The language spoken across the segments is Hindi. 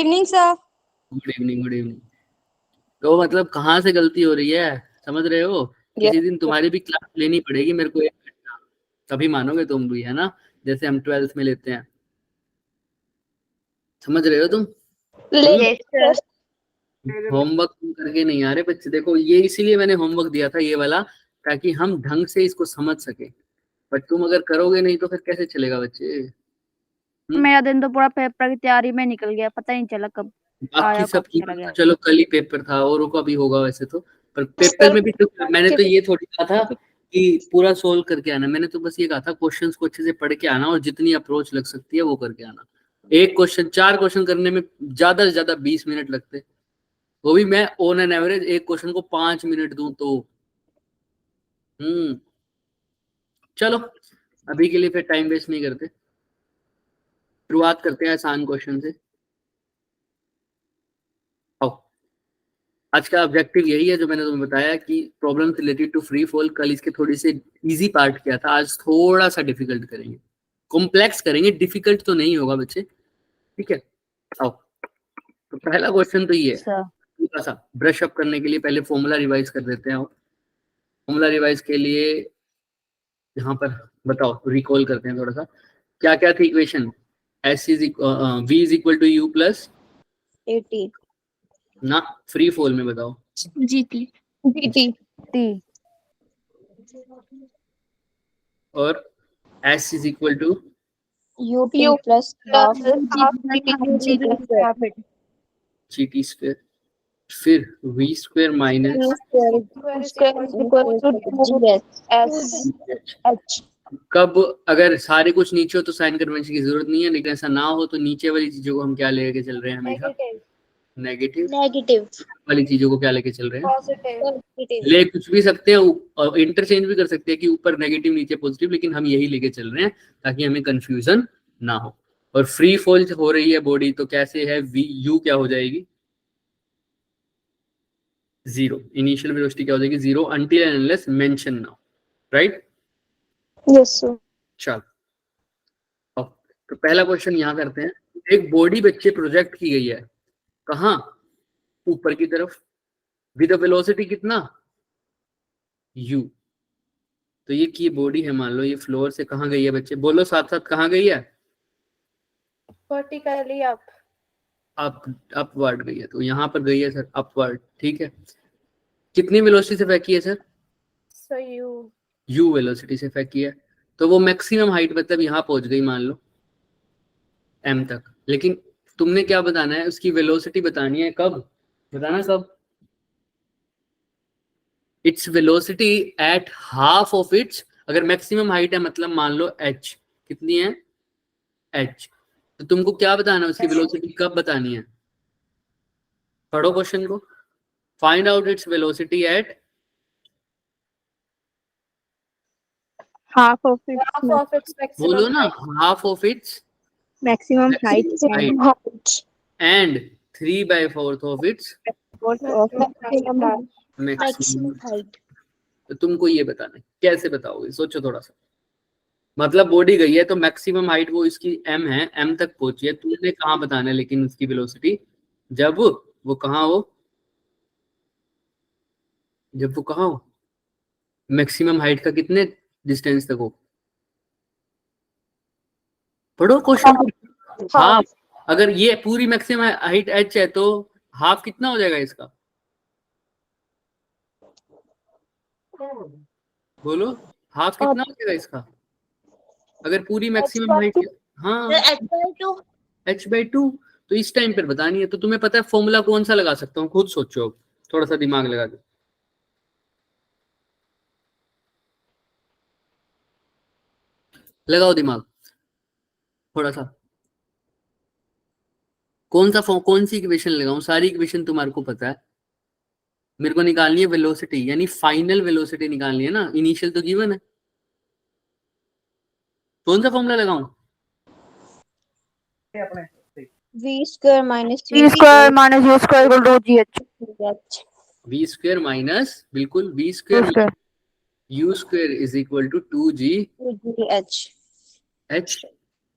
Evening sir. Good evening, good evening. तो मतलब कहाँ से गलती हो रही है, समझ रहे हो? किसी दिन तुम्हारी भी क्लास लेनी पड़ेगी मेरे को, 1 घंटा, तभी मानोगे तुम भी, है ना? जैसे हम 12th में लेते हैं, समझ रहे हो तुम? होमवर्क करके नहीं आ रहे बच्चे, देखो ये इसीलिए मैंने होमवर्क दिया था ये वाला, ताकि हम ढंग से इसको समझ सके। बट तुम अगर करोगे नहीं तो फिर कैसे चलेगा बच्चे? मेरा दिन तो पूरा पेपर की तैयारी में निकल गया, पता ही नहीं चला कब बाकी आया सब कब की चला तो गया। चलो कल ही पेपर था, औरों का भी होगा वैसे तो, पर पेपर में भी तो मैंने तो ये थोड़ी कहा था कि पूरा सोल्व करके आना। मैंने तो बस ये कहा था क्वेश्चंस को अच्छे से पढ़ के आना और जितनी अप्रोच लग सकती है वो करके आना। एक क्वेश्चन 4 क्वेश्चन करने में ज्यादा से ज्यादा 20 मिनट लगते, वो भी मैं ऑन एन एवरेज एक क्वेश्चन को 5 मिनट दूं तो। चलो अभी के लिए फिर टाइम वेस्ट नहीं करते, शुरुआत करते हैं आसान क्वेश्चन से। आओ, आज का ऑब्जेक्टिव यही है जो मैंने तुम्हें बताया कि problem related to free fall. कल इसके थोड़ी से इजी पार्ट किया था, आज थोड़ा सा डिफिकल्ट करेंगे, कॉम्प्लेक्स करेंगे, डिफिकल्ट तो नहीं होगा बच्चे, ठीक है? आओ, तो पहला क्वेश्चन तो ये है, थोड़ा सा ब्रश अप करने के लिए पहले फॉर्मूला रिवाइज कर देते हैं। फॉर्मूला रिवाइज के लिए यहाँ पर बताओ, रिकॉल करते हैं थोड़ा सा, क्या क्या थी equation? S is V is equal to U plus 80 ना, फ्री फॉल में बताओ। जीती टी और S is equal to U T plus half G T square, फिर वी स्क्वायर माइनस कब अगर सारे कुछ नीचे हो तो साइन कन्वेंशन की जरूरत नहीं है, लेकिन ऐसा ना हो तो नीचे वाली चीजों को हम क्या लेके चल रहे हैं हमेशा? नेगेटिव वाली चीजों को क्या लेके चल रहे हैं? ले कुछ भी सकते हैं और इंटरचेंज भी कर सकते हैं कि ऊपर नेगेटिव नीचे पॉजिटिव, लेकिन हम यही लेके चल रहे हैं ताकि हमें कंफ्यूजन ना हो। और फ्री फॉल हो रही है बॉडी तो कैसे है, वी यू क्या हो जाएगी? 0। इनिशियल वेलोसिटी क्या हो जाएगी? 0 until and unless mention now, right? Yes sir. चलो तो पहला क्वेश्चन यहाँ करते हैं। एक बॉडी बच्चे प्रोजेक्ट की गई है, कहाँ? ऊपर की तरफ, विद वेलोसिटी कितना? u। तो ये की बॉडी है, मान लो ये फ्लोर से कहाँ गई है बच्चे? बोलो साथ साथ, कहाँ गई है? Vertically up. अपवर्ड गई है, तो यहाँ पर गई है सर अपवर्ड, ठीक है। कितनी वेलोसिटी से फेंकी है सर? u वेलोसिटी से फेंकी है, तो वो मैक्सिमम हाइट मतलब यहाँ पहुंच गई मान लो m तक। लेकिन तुमने क्या बताना है? उसकी वेलोसिटी बतानी है, कब बताना? कब? Its velocity at half of its, अगर मैक्सिमम हाइट है मतलब मान लो h, कितनी है? h, तो तुमको क्या बताना है? उसकी वेलोसिटी कब बतानी है? पढ़ो क्वेश्चन को, find out its velocity at half of its बोलो ना, half of its maximum height and 3/4 of its maximum height. तो तुमको ये बताना है, कैसे बताओगे? सोचो थोड़ा सा। मतलब बॉडी गई है तो मैक्सिमम हाइट वो इसकी m है, m तक पहुंची है, तुमने कहाँ बताना है लेकिन उसकी वेलोसिटी? जब वो कहाँ हो, जब वो कहाँ हो, मैक्सिमम हाइट का कितने डिस्टेंस तक हो। पढ़ो क्वेश्चन को। हाफ, अगर ये पूरी मैक्सिमम हाइट h है तो हाफ कितना हो जाएगा इसका? बोलो, हाफ कितना हो जाएगा इसका अगर पूरी मैक्सिमम हाइट? हाँ, h/2। तो इस टाइम पर बतानी है, तो तुम्हें पता है फॉर्मूला कौन सा लगा सकता हूँ? खुद सोचो, थोड़ा सा दिमाग लगा दो, लगाओ दिमाग थोड़ा सा। कौन सी इक्वेशन लगाऊं? सारी इक्वेशन तुम्हारे को पता है। मेरे को निकालनी है वेलोसिटी, यानी फाइनल वेलोसिटी निकालनी है ना, इनिशियल तो गिवन है। कौन सा फॉर्मूला लगाऊं? v square minus v square minus u square equal to gh। v square minus, बिल्कुल v square u square is equal to 2gh।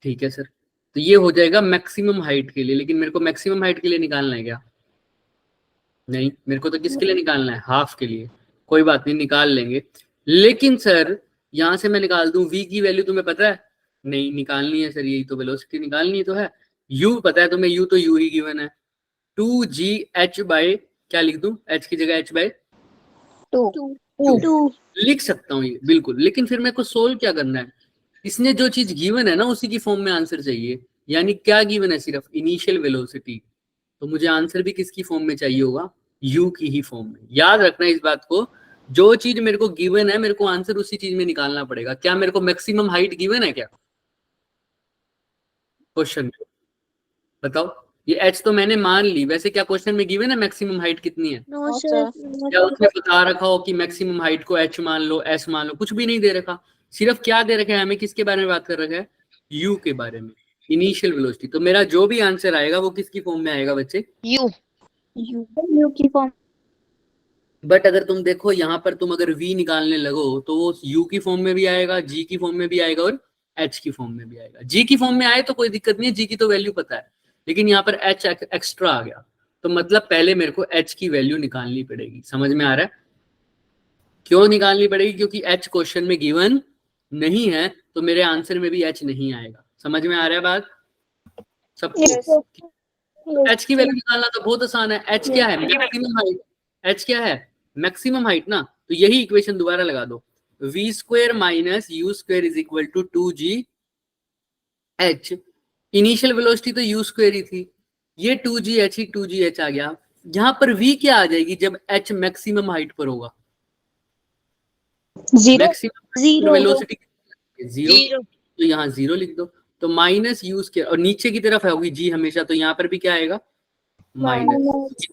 ठीक है सर, तो ये हो जाएगा मैक्सिमम हाइट के लिए, लेकिन मेरे को मैक्सिमम हाइट के लिए निकालना है क्या? नहीं, मेरे को तो किसके लिए निकालना है? हाफ के लिए। कोई बात नहीं, निकाल लेंगे। लेकिन सर यहां से मैं निकाल दूं v की वैल्यू, तुम्हें पता है? नहीं निकालनी है सर, यही तो वेलोसिटी निकालनी है तो है। u पता है तुम्हें, u तो u ही गिवन है। 2gh बाय, क्या लिख दूं h की जगह? h बाय 2 लिख सकता हूँ ये बिल्कुल, लेकिन फिर मेरे को सोल्व क्या करना है? इसने जो चीज गिवन है ना उसी की फॉर्म में आंसर चाहिए। यानी क्या गिवन है? सिर्फ इनिशियल वेलोसिटी। तो मुझे आंसर भी किसकी फॉर्म में चाहिए होगा? u की ही फॉर्म में। याद रखना इस बात को, जो चीज मेरे को गिवन है मेरे को आंसर उसी चीज में निकालना पड़ेगा। क्या मेरे को मैक्सिमम हाइट गिवन है क्या क्वेश्चन में? बताओ। ये h तो मैंने मान ली, वैसे क्या क्वेश्चन में गिवन है मैक्सिमम हाइट कितनी है? नो सर क्या उसमें बता रखा हो कि मैक्सिमम हाइट को h मान लो, s मान लो? कुछ भी नहीं दे रखा। सिर्फ क्या दे रखा है हमें? किसके बारे में बात कर रखा है? u के बारे में, इनिशियल वेलोसिटी। तो मेरा जो भी आंसर आएगा वो किसकी फॉर्म में आएगा बच्चे? यू की फॉर्म। बट अगर तुम देखो यहाँ पर, तुम अगर v निकालने लगो तो वो u की फॉर्म में भी आएगा, g की फॉर्म में भी आएगा और h की फॉर्म में भी आएगा। g की फॉर्म में आए तो कोई दिक्कत नहीं है, g की तो वैल्यू पता है, लेकिन यहाँ पर h एक्स्ट्रा आ गया, तो मतलब पहले मेरे को h की वैल्यू निकालनी पड़ेगी। समझ में आ रहा है? क्यों निकालनी पड़ेगी? क्योंकि h क्वेश्चन में गिवन नहीं है, तो मेरे आंसर में भी h नहीं आएगा। समझ में आ रहा है बात सबको? h की वैल्यू निकालना तो बहुत आसान है। h क्या है? Maximum height. h क्या है? मैक्सिमम हाइट ना। तो यही इक्वेशन दोबारा लगा दो, v square minus u square is equal to 2g h। Initial velocity तो u स्क्वायर ही थी, ये 2g h ही 2g h आ गया। यहाँ पर v क्या आ जाएगी जब h मैक्सिमम हाइट पर होगा? मैक्सिमम वेलोसिटी जीरो, तो यहाँ जीरो लिख दो। तो माइनस यू स्क्वायर, और नीचे की तरफ होगी जी हमेशा, तो यहाँ पर भी क्या आएगा? माइनस।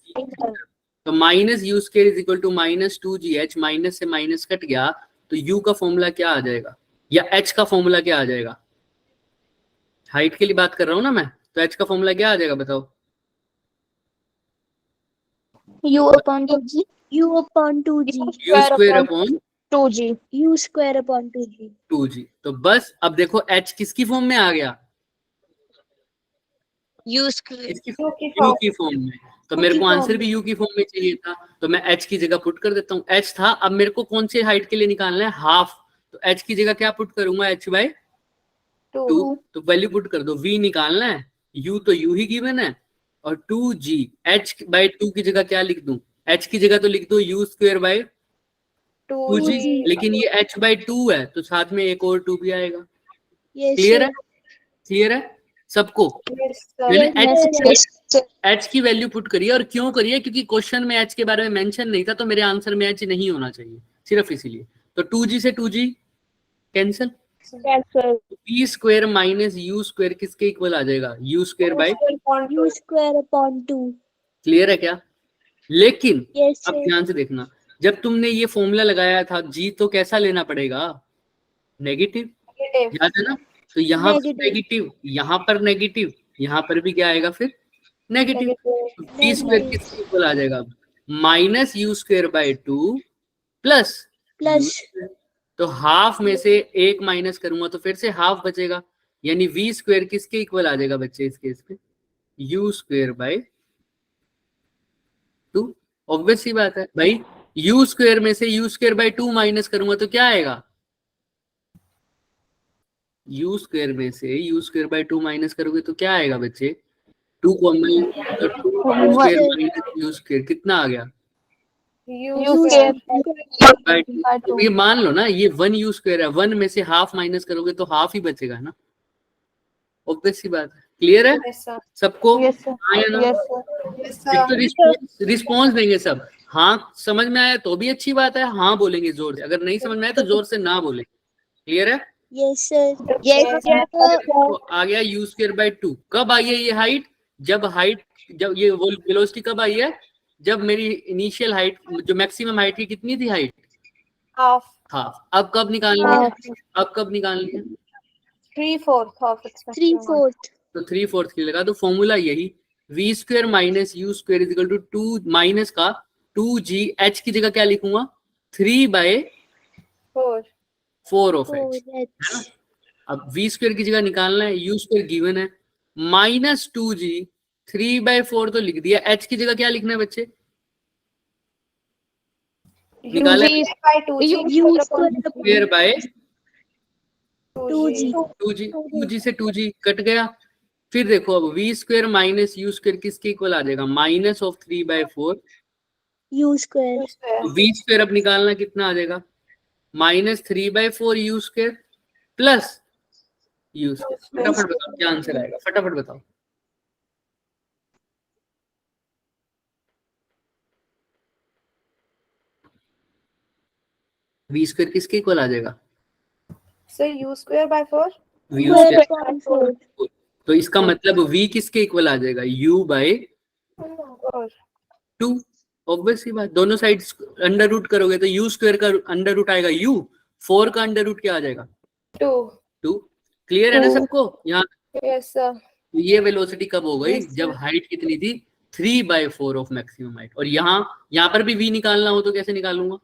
तो minus U square is equal to minus 2gh। Minus से माइनस कट गया, तो u का फॉर्मूला क्या आ जाएगा, या h का फॉर्मूला क्या आ जाएगा? हाइट के लिए बात कर रहा हूँ ना मैं, तो h का फॉर्मूला क्या आ जाएगा बताओ? u upon 2g you square upon 2g। तो बस अब देखो h किसकी फॉर्म में आ गया? u स्क्वायर u की फॉर्म में। तो मेरे को आंसर भी u की फॉर्म में चाहिए था, तो मैं h की जगह पुट कर देता हूँ। h था, अब मेरे को कौन से हाइट के लिए निकालना है? हाफ। तो h की जगह क्या पुट करूंगा? h by 2। तो वैल्यू पुट कर दो, v निकालना है, u तो u ही गिवन है, और 2g, h बाय 2 की जगह क्या लिख दूं? h की जगह तो लिख दो u स्क्वायर बाय 2g, लेकिन ये h बाय 2 है तो साथ में एक और 2 भी आएगा। क्लियर है? क्लियर है सबको? मैंने h की वैल्यू पुट करिए, और क्यों करिए? क्योंकि क्वेश्चन में h के बारे में मेंशन नहीं था, तो मेरे आंसर में h नहीं होना चाहिए, सिर्फ इसीलिए। तो 2g से 2g cancel, v square minus u square किसके इक्वल आ जाएगा? u square by upon 2। Clear है क्या? लेकिन अब ध्यान से देखना, जब तुमने ये फॉर्मूला लगाया था g तो कैसा लेना पड़ेगा? नेगेटिव, याद है ना? तो यहाँ पर नेगेटिव, यहाँ पर नेगेटिव, यहाँ पर भी क्या आएगा फिर? नेगेटिव। v स्क्वायर किसके इक्वल आ जाएगा? Minus U square by 2 plus. तो हाफ में से एक माइनस करूंगा तो फिर से हाफ बचेगा, यानी v स्क्वायर किसके इक्वल आ जाएगा बच्चे इस केस पे? u square by 2। ऑब्वियस सी बात है भाई, u स्क्वायर में से u स्क्वायर बाय 2 माइनस करूंगा तो क्या आएगा? u स्क्वायर में से u स्क्वायर बाय 2 माइनस करोगे तो क्या आएगा बच्चे? 2 कॉमन, तो 2 स्क्वायर माइनस u स्क्वायर कितना आ गया? तो ये मान लो ना, ये 1 u स्क्वायर है, 1 में से हाफ माइनस करोगे तो हाफ ही बचेगा ना, ऑब्वियस सी बात है। क्लियर है सबको? हाँ या ना? तो रिस्पॉन्स देंगे सब। हाँ समझ में आया तो भी अच्छी बात है, हाँ बोलेंगे जोर से, अगर नहीं समझ में आया तो जोर से ना बोलेंगे। क्लियर है? Yes sir. तो आ गया u स्क्वायर बाय 2। कब आई है ये हाइट? जब ये वेलोसिटी कब आई है? जब मेरी इनिशियल हाइट, जो मैक्सिमम हाइट की कितनी थी हाइट? हाफ। अब कब निकालनी है? अब कब निकालनी है? 3/4। तो 3/4 की लगा। तो फॉर्मूला यही, v square minus U square is equal to 2 minus का 2g, h की जगह क्या लिखूंगा? 3/4 ऑफ h, है ना? अब v स्क्वायर की जगह निकालना है, u स्क्वायर गिवन है, -2g 3/4 तो लिख दिया। h की जगह क्या लिखना है बच्चे? निकाला U square by 2G 2g से 2g कट गया। फिर देखो अब v square minus u square किसके इक्वल आ जाएगा? -3/4 U square v स्क्वायर अब निकालना कितना आ जाएगा? -3/4 u square plus u square. फटाफट बताओ क्या आंसर आएगा, फटाफट बताओ। v स्क्वायर किसके इक्वल आ जाएगा? Sir u square by 4 v square square. upon 4 तो इसका मतलब v किसके इक्वल आ जाएगा? u bye 2। ऑब्वियस सी बात, दोनों साइड अंडर रूट करोगे तो u स्क्वायर का अंडर रूट आएगा u, 4 का अंडर रूट क्या आ जाएगा? 2। क्लियर है ना सबको? यहाँ yes sir ये वेलोसिटी कब हो गई? Yes, sir. जब हाइट कितनी थी? 3/4 ऑफ मैक्सिमम हाइट। और यहाँ पर भी v निकालना हो तो कैसे निकालूंगा?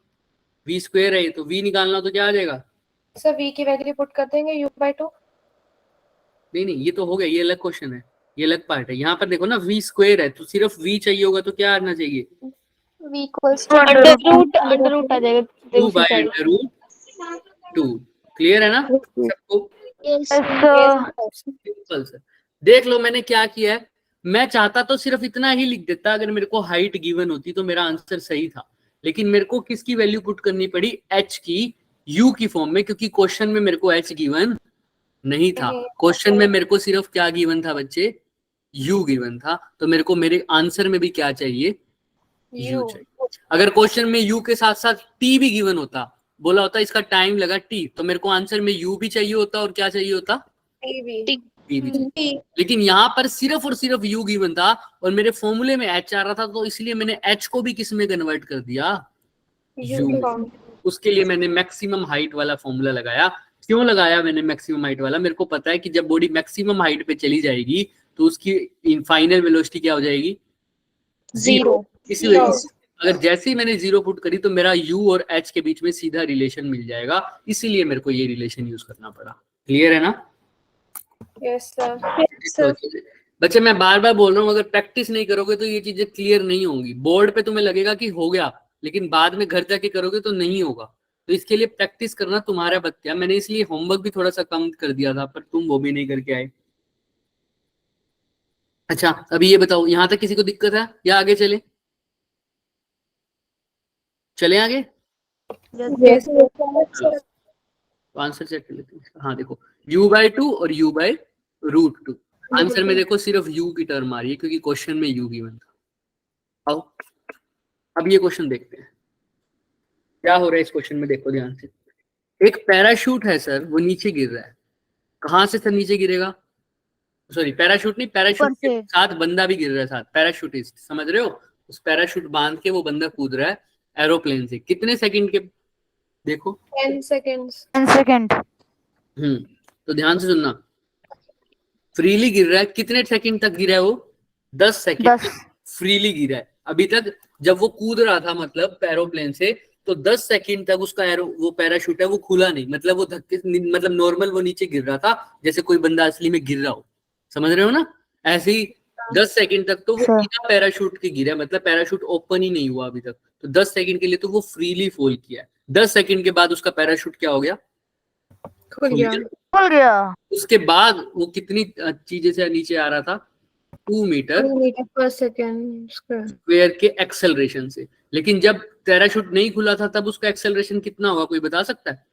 v स्क्वायर है तो v निकालना हो तो क्या आ जाएगा? सर v की वैल्यू पुट कर देंगे u by 2 नहीं ये तो हो गया, ये अलग क्वेश्चन है, ये अलग पार्ट है। यहाँ पर देखो ना v स्क्वायर है तो सिर्फ v चाहिए होगा तो क्या आना चाहिए? V equals to under root आ जाएगा 2/√2। क्लियर है ना सबको? Yes simple sir. देख लो मैंने क्या किया है, मैं चाहता तो सिर्फ इतना ही लिख देता, अगर मेरे को हाइट गिवन होती तो मेरा आंसर सही था। लेकिन मेरे को किसकी वैल्यू पुट करनी पड़ी? h की u की फॉर्म में, क्योंकि क्वेश्चन में मेरे को h गिवन नहीं था। क्वेश्चन में मेरे को सिर्फ क्या गिवन था बच्चे? u गिवन था। तो मेरे को मेरे आंसर में भी क्या चाहिए? u चाहिए। अगर क्वेश्चन में u के साथ साथ t भी गिवन होता, बोला होता इसका टाइम लगा t, तो मेरे को आंसर में u भी चाहिए होता और क्या चाहिए होता? t t भी चाहिए। लेकिन यहाँ पर सिर्फ और सिर्फ u गिवन था और मेरे फॉर्मूले में h आ रहा था, तो इसलिए मैंने h को भी किस में कन्वर्ट कर दिया? u में। उसके लिए मैंने मैक्सिमम हाइट वाला फॉर्मूला लगाया। क्यों लगाया मैंने मैक्सिमम हाइट वाला? मेरे को पता है कि जब बॉडी मैक्सिमम हाइट पे चली जाएगी तो उसकी फाइनल वेलोसिटी क्या हो जाएगी? 0। इसी वजह से अगर जैसे ही मैंने 0 पुट करी तो मेरा u और h के बीच में सीधा रिलेशन मिल जाएगा, इसीलिए मेरे को ये रिलेशन यूज करना पड़ा। क्लियर है ना? yes sir बच्चे मैं बार बार बोल रहा हूँ, अगर प्रैक्टिस नहीं करोगे तो ये चीजें क्लियर नहीं होंगी। बोर्ड पे तुम्हें लगेगा कि हो गया, लेकिन बाद में घर जाके करोगे तो नहीं होगा। तो इसके लिए प्रैक्टिस करना तुम्हारा बच्चा। मैंने इसलिए होमवर्क भी थोड़ा सा कम कर दिया था, पर तुम वो भी नहीं करके आए। अच्छा अभी ये बताओ, यहाँ तक किसी को दिक्कत है या आगे चले? चले आगे? yes sir आंसर चेक कर लेते हैं। हाँ देखो, u/2 और u/√2। आंसर में देखो सिर्फ u की टर्म आ रही है क्योंकि क्वेश्चन में u गिवन था। आओ अब ये क्वेश्चन देखते हैं क्या हो रहा है इस क्वेश्चन में। देखो ध्यान से, एक पैराशूट है सर, वो नीचे गिर रहा है। कहाँ से सर नीचे गिरेगा? सॉरी पैराशूट नहीं, पैराशूट के साथ बंदा भी गिर रहा है साथ। पैराशूटिस्ट, समझ रहे हो? उस पैराशूट बांध के वो बंदा कूद रहा है एरोप्लेन से। कितने सेकंड के? देखो 10 seconds तो ध्यान से सुनना। फ्रीली गिर रहा है, कितने सेकंड तक गिरा है वो? 10 सेकंड फ्रीली गिरा है। अभी तक जब वो कूद रहा था मतलब एरोप्लेन से, तो 10 सेकंड तक उसका वो पैराशूट है वो खुला नहीं, मतलब वो धक्के, मतलब नॉर्मल वो नीचे गिर रहा था जैसे कोई बंदा असली में गिर रहा हो। समझ रहे हो ना? ऐसे ही 10 सेकंड तक तो वो बिना पैराशूट के गिरा, मतलब पैराशूट ओपन ही नहीं हुआ अभी तक। तो 10 सेकंड के लिए तो वो फ्रीली फॉल किया है। 10 सेकंड के बाद उसका पैराशूट क्या हो गया? खुल गया। उसके बाद वो कितनी चीजें से नीचे आ रहा था? 2 मीटर per second स्क्वायर के एक्सेलरेशन से। लेकिन जब पैराशूट नहीं खुला था तब उसका एक्सेलरेशन कितना होगा, कोई बता सकता है?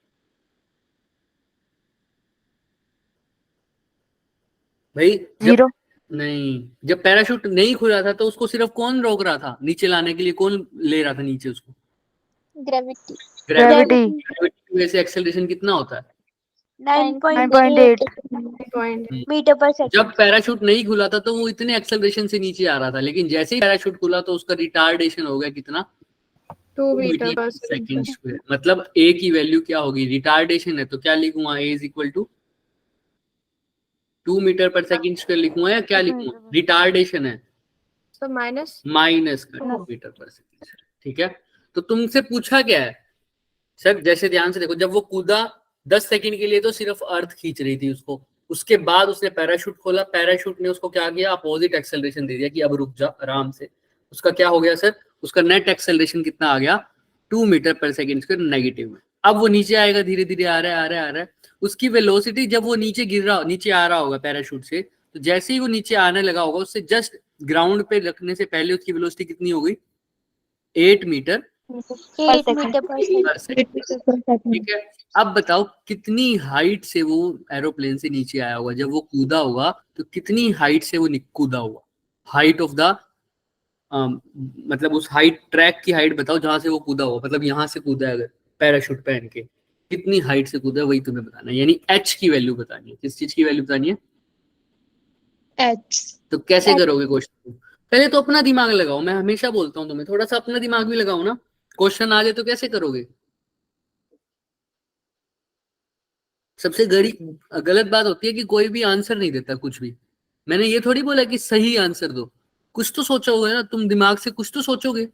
भाई 0 नहीं, जब पैराशूट नहीं खुला था तो उसको सिर्फ कौन रोक रहा था नीचे लाने के लिए? कौन ले रहा था नीचे उसको? Gravity ग्रेविटी ग्रेविटी की वजह से एक्सेलरेशन कितना होता है? 9.8 मीटर पर सेकंड। जब पैराशूट नहीं खुला था तो वो इतने एक्सेलरेशन से नीचे आ रहा था, लेकिन जैसे ही पैराशूट खुला तो उसका रिटार्डेशन हो गया कितना? 2 2 मीटर पर सेकंड स्क्वायर। मतलब a की वैल्यू क्या होगी? रिटार्डेशन है तो क्या लिखूंगा? a is equal to 2 metre पर सेकंड स्क्वायर लिखूंगा या क्या लिखूंगा? रिटार्डेशन है so minus -2 मीटर पर सेकंड। ठीक है, तो तुमसे पूछा क्या है सर? जैसे ध्यान से देखो, जब वो कूदा 10 सेकंड के लिए तो सिर्फ अर्थ खींच रही थी उसको, उसके बाद उसने पैराशूट खोला, पैराशूट ने उसको क्या किया, अपोजिट एक्सेलरेशन दे दिया कि अब रुक जा आराम से। उसका क्या हो गया सर, उसका नेट एक्सेलरेशन कितना आ गया, 2 मीटर पर सेकेंड स्क्वायर नेगेटिव में। अब वो नीचे आएगा, धीरे धीरे आ रहा है। उसकी वेलोसिटी जब वो नीचे नीचे आ रहा होगा पैराशूट से, तो जैसे ही वो नीचे आने लगा होगा, उससे जस्ट ग्राउंड पे रखने से पहले उसकी वेलोसिटी कितनी हो गई, 8 मीटर 8 मीटर पर सेकंड। ठीक है। अब बताओ कितनी हाइट से वो एरोप्लेन से नीचे आया होगा, जब वो कूदा होगा तो कितनी हाइट से वो कूदा होगा, हाइट ऑफ द मतलब उस हाइट, ट्रैक की हाइट बताओ जहां से वो कूदा होगा, मतलब यहाँ से कूदा है अगर पैराशूट पहन के, कितनी हाइट से कूदा है वही तुम्हें बताना है, यानी एच की वैल्यू बतानी है। किस चीज की वैल्यू बतानी है, एच। तो कैसे करोगे क्वेश्चन, पहले तो अपना दिमाग लगाओ, मैं हमेशा बोलता हूँ तुम्हें थोड़ा सा अपना दिमाग भी लगाओ ना, क्वेश्चन आ जाए तो कैसे करोगे। सबसे गलत बात होती है कि कोई भी आंसर नहीं देता कुछ भी। मैंने ये थोड़ी बोला कि सही आंसर दो, कुछ तो सोचोगे ना तुम, दिमाग से कुछ तो सोचोगे।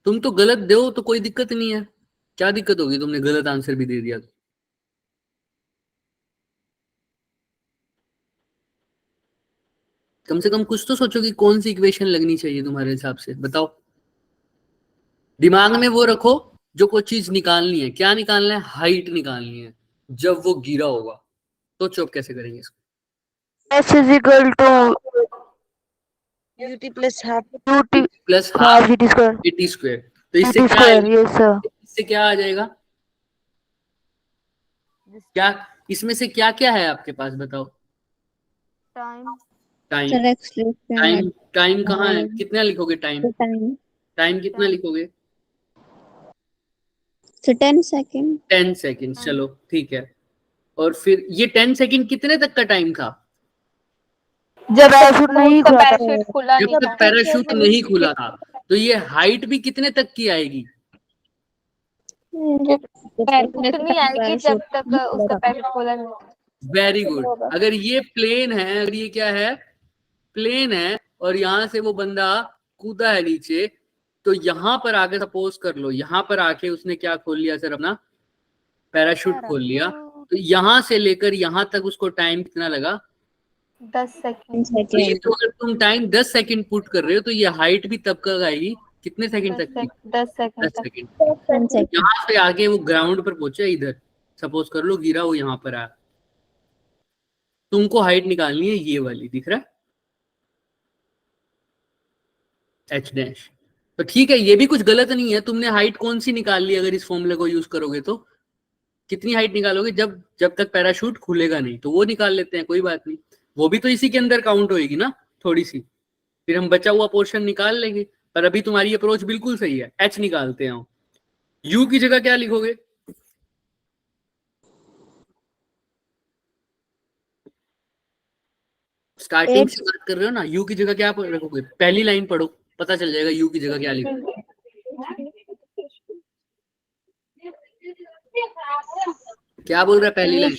तुम तो गलत दो तो कोई दिक्कत नहीं है, क्या दिक्कत होगी तुमने गलत आंसर भी दे दिया तो। कम से कम कुछ तो सोचो कि कौन सी इक्वेशन लगनी चाहिए तुम्हारे हिसाब से, बताओ। दिमाग में वो रखो जो कोई चीज निकालनी है, क्या निकालना है, हाइट निकालनी है जब वो गिरा होगा। तो चुप कैसे करेंगे इसको, S is equal to ut plus half ut plus half ut square T square. तो इससे ut क्या square, आएगा, yes sir. इससे क्या आ जाएगा, क्या इसमें से क्या क्या है आपके पास बताओ। Time. टाइम टाइम कहाँ है, कितना लिखोगे टाइम, टाइम कितना लिखोगे, 10 सेकंड। 10 सेकेंड, चलो ठीक है। और फिर ये 10 सेकेंड कितने तक का टाइम था, जब पैराशूट नहीं खुला था, पैराशूट खुला जब नहीं तक था। पैराशूट नहीं खुला था। तो ये हाइट भी कितने तक की आएगी, उतनी आएगी जब तक उसका पैराशूट खुला नहीं। Very good. अगर ये प्लेन है, अगर ये क्या है, प्लेन है, और यहां से वो बंदा कूदा है नीचे, तो यहां पर आके सपोज कर लो, यहां पर आके उसने क्या खोल लिया सर, अपना पैराशूट खोल लिया, तो यहां से लेकर यहां तक उसको टाइम कितना लगा, 10 सेकंड। तो ये तो अगर तुम टाइम 10 सेकंड पुट कर रहे हो, तो ये हाइट भी तब तक आएगी कितने सेकंड तक की, 10 सेकंड 10 सेकंड। यहाँ से आगे वो ग्राउंड पर पहुंचे, इधर सपोज कर लो गिरा, वो यहाँ पर आया, तुमको हाइट निकालनी है ये वाली, दिख रहा है एच डैश। तो ठीक है, ये भी कुछ गलत नहीं है, तुमने हाइट कौन सी निकाल ली, अगर इस फॉर्मूले को यूज करोगे तो कितनी हाइट निकालोगे, जब तक पैराशूट खुलेगा नहीं, तो वो निकाल लेते हैं, कोई बात नहीं, वो भी तो इसी के अंदर काउंट होएगी ना थोड़ी सी, फिर हम बचा हुआ पोर्शन निकाल लेंगे। पर अभी तुम्हारी अप्रोच बिल्कुल सही है, एच निकालते हैं। यू की जगह क्या लिखोगे, स्टार्टिंग से बात कर रहे हो ना, यू की जगह क्या रखोगे, पहली लाइन पढ़ो, पता चल जाएगा यू की जगह क्या लिखोगे। क्या बोल रहा है पहली लाइन,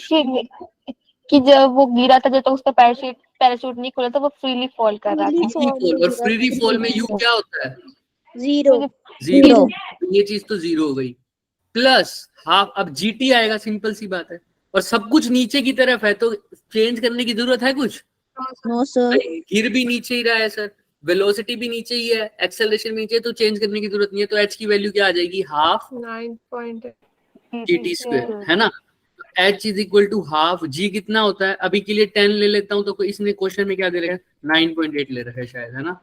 कि जब वो गिरा था, जब तक उसका पैराशूट नहीं खुला था, वो फ्रीली फॉल कर रहा था। और फ्री फॉल में यू क्या होता है, जीरो। ये चीज तो जीरो हो गई, प्लस हाफ, अब जीटी आएगा, सिंपल सी बात है, और सब कुछ नीचे की तरफ है, तो चेंज करने की जरूरत है कुछ, नो सर। गिर भी नीचे ही रहा है सर, वेलोसिटी भी नीचे ही है, एक्सेलरेशन भी नीचे, तो चेंज करने की जरूरत नहीं है। तो एच की वैल्यू क्या आ जाएगी, हाफ 9.8 टी स्क्वायर, है ना। H is equal to half, G कितना होता है, अभी के लिए 10 ले लेता हूँ, तो इसने क्वेश्चन में क्या दे रखा है, 9.8 ले रखा है शायद, है ना,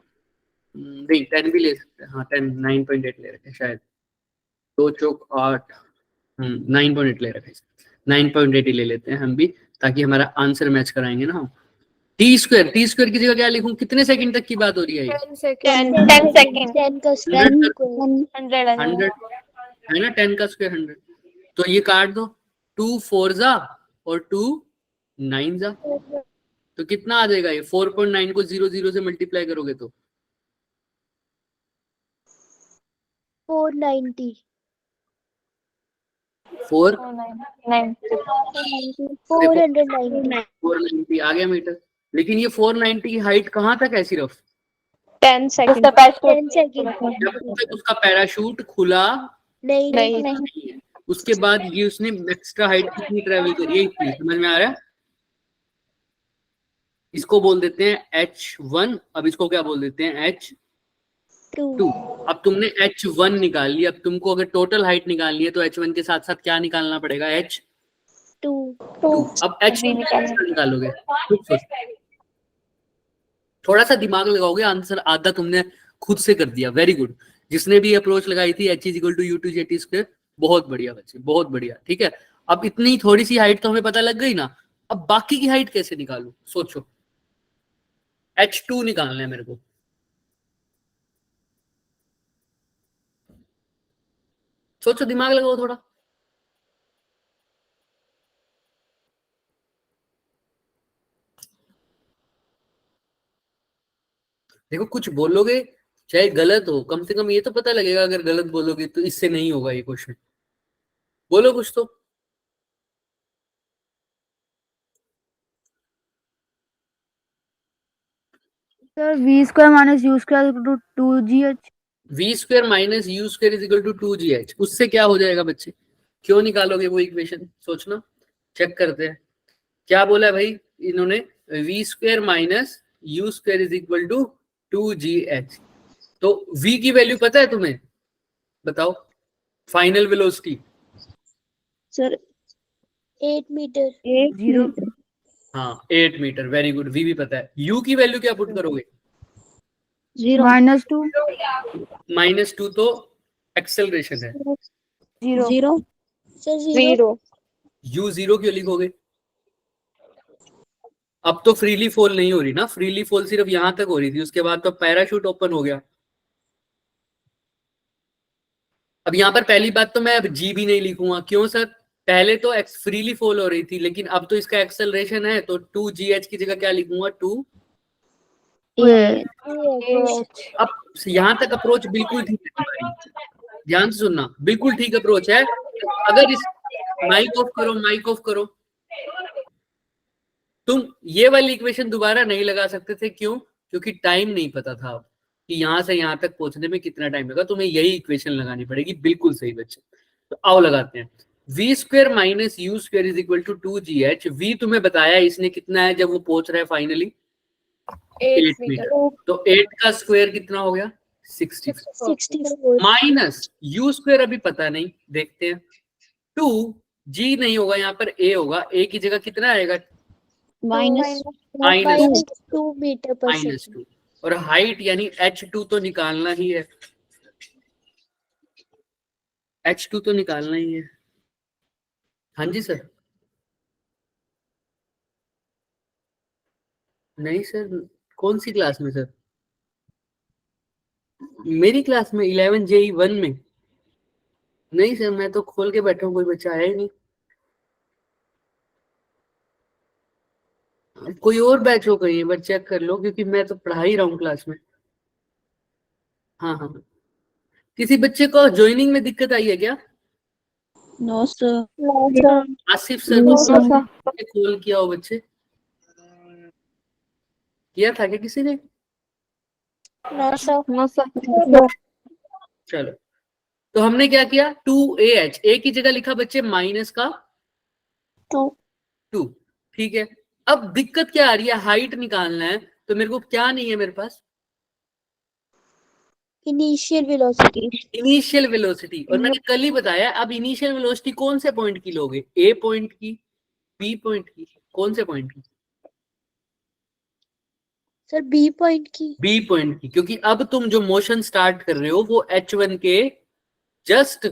नहीं 10 भी ले सकते हैं, हाँ 10 9.8 ले रखा है शायद, 2 चौक 8, 9.8 ले रखा है, 9.8 ही ले लेते हैं हम भी, ताकि हमारा आंसर मैच कराएंगे ना हम। टी स्क्वायर की जगह क्या लिखूं, कितने सेकंड तक की बात हो रही है, 10 सेकंड 10 सेकंड का 100 है ना, 10 का स्क्वायर 100, तो ये काट दो, 2 4 जा और 2 9 जा, तो कितना आ जाएगा ये, 4.9 को 0 0 से मल्टीप्लाई करोगे तो 490 490 आ गया मीटर। लेकिन ये 490 की हाइट कहाँ तक है, सिर्फ 10 सेकंड। जब तक उसका पैराशूट खुला नहीं। है। उसके बाद ये उसने एक्स्ट्रा हाइट कितनी ट्रेवल करी है, इतनी। समझ में आ रहा है? इसको बोल देते हैं h1, अब इसको क्या बोल देते हैं h2। अब तुमने h1 निकाल लिया, अब तुमको अगर टोटल हाइट निकालनी है तो h1 के साथ साथ क्या निकालना पड़ेगा, h2। अब h2 निकालोगे, खुद सोचो, थोड़ा सा दिमाग लगाओगे, आंसर आधा तुमने खुद से कर दिया। Very good. जिसने भी अप्रोच लगाई थी h is equal to u to G T square, बहुत बढ़िया बच्चे, बहुत बढ़िया। ठीक है, अब इतनी थोड़ी सी हाइट तो हमें पता लग गई ना, अब बाकी की हाइट कैसे निकालूं, सोचो। h2 निकालना है मेरे को, सोचो, दिमाग लगाओ थोड़ा। देखो कुछ बोलोगे चाहे गलत हो, कम से कम ये तो पता लगेगा, अगर गलत बोलोगे तो इससे नहीं होगा ये क्वेश्चन। बोलो कुछ तो। Sir v square minus u square to 2gh। v square minus U square is equal to 2gh, उससे क्या हो जाएगा बच्चे? क्यों निकालोगे वो इक्वेशन, सोचना। चेक करते हैं क्या बोला है भाई इन्होंने, v square minus U square is equal to 2gh। तो v की वैल्यू पता है तुम्हें, बताओ, फाइनल वेलोसिटी। Sir 8 metre. 0। हाँ 8 मीटर, वेरी गुड। v भी पता है। u की वैल्यू क्या पुट करोगे? -2। -2 तो एक्सेलरेशन है। 0। सर 0। u 0 क्यों लिखोगे? अब तो फ्रीली फॉल नहीं हो रही ना, फ्रीली फॉल सिर्फ यहां तक हो रही थी, उसके बाद तो पैराशूट ओपन हो गया। अब यहाँ पर पहली बात तो मैं अब जी भी नहीं लिखूंगा, क्यों सर? पहले तो फ्रीली फॉल हो रही थी, लेकिन अब तो इसका एक्सेलरेशन है, तो 2gh की जगह क्या लिखूंगा, 2। अब यहाँ तक अप्रोच बिल्कुल ठीक है भाई, ध्यान से सुनना, बिल्कुल ठीक अप्रोच है। अगर इस माइक ऑफ करो, माइक ऑफ करो। तुम ये वाली इक्वेशन दोबारा नहीं लगा सकते थे, क्यों? क्योंकि टाइम नहीं पता था कि यहां से यहां तक पहुंचने में कितना टाइम लगा, तुम्हें यही इक्वेशन लगानी पड़ेगी। बिल्कुल सही बच्चे। तो आओ लगाते हैं। v square minus U square is equal to 2gh। v तुम्हें बताया इसने कितना है जब वो पहुंच रहा है फाइनली 8 मीटर। तो 8 का स्क्वायर कितना हो गया, 64। माइनस यू स्क्वायर अभी पता नहीं, देखते हैं। 2 g नहीं होगा, यहाँ पर a होगा। a की जगह कितना आएगा, -2 मीटर पर सेकंड। -2। और हाइट यानी h2 तो निकालना ही है, h2 तो निकालना ही है। हाँ जी सर। नहीं सर, कौन सी क्लास में सर? मेरी क्लास में 11 JE 1 में? नहीं सर, मैं तो खोल के बैठा हूँ, कोई बच्चा आया ही नहीं। कोई और बैच हो कहीं, बट चेक कर लो, क्योंकि मैं तो पढ़ा ही रहा हूँ क्लास में। हाँ हाँ, किसी बच्चे को ज्वाइनिंग में दिक्कत आई है क्या? No sir. आसिफ सर ने कॉल किया हो, बच्चे किया था क्या किसी ने? No sir. चलो, तो हमने क्या किया, 2ah, a की जगह लिखा बच्चे माइनस का 2। ठीक है, अब दिक्कत क्या आ रही है, हाइट निकालना है, तो मेरे को क्या नहीं है मेरे पास, इनिशियल वेलोसिटी। Initial velocity. और मैंने कल ही बताया, अब इनिशियल वेलोसिटी कौन से पॉइंट की लोगे, ए पॉइंट की, बी पॉइंट की, कौन से पॉइंट की? सर बी पॉइंट की। बी पॉइंट की, क्योंकि अब तुम जो मोशन स्टार्ट कर रहे हो वो h1 के जस्ट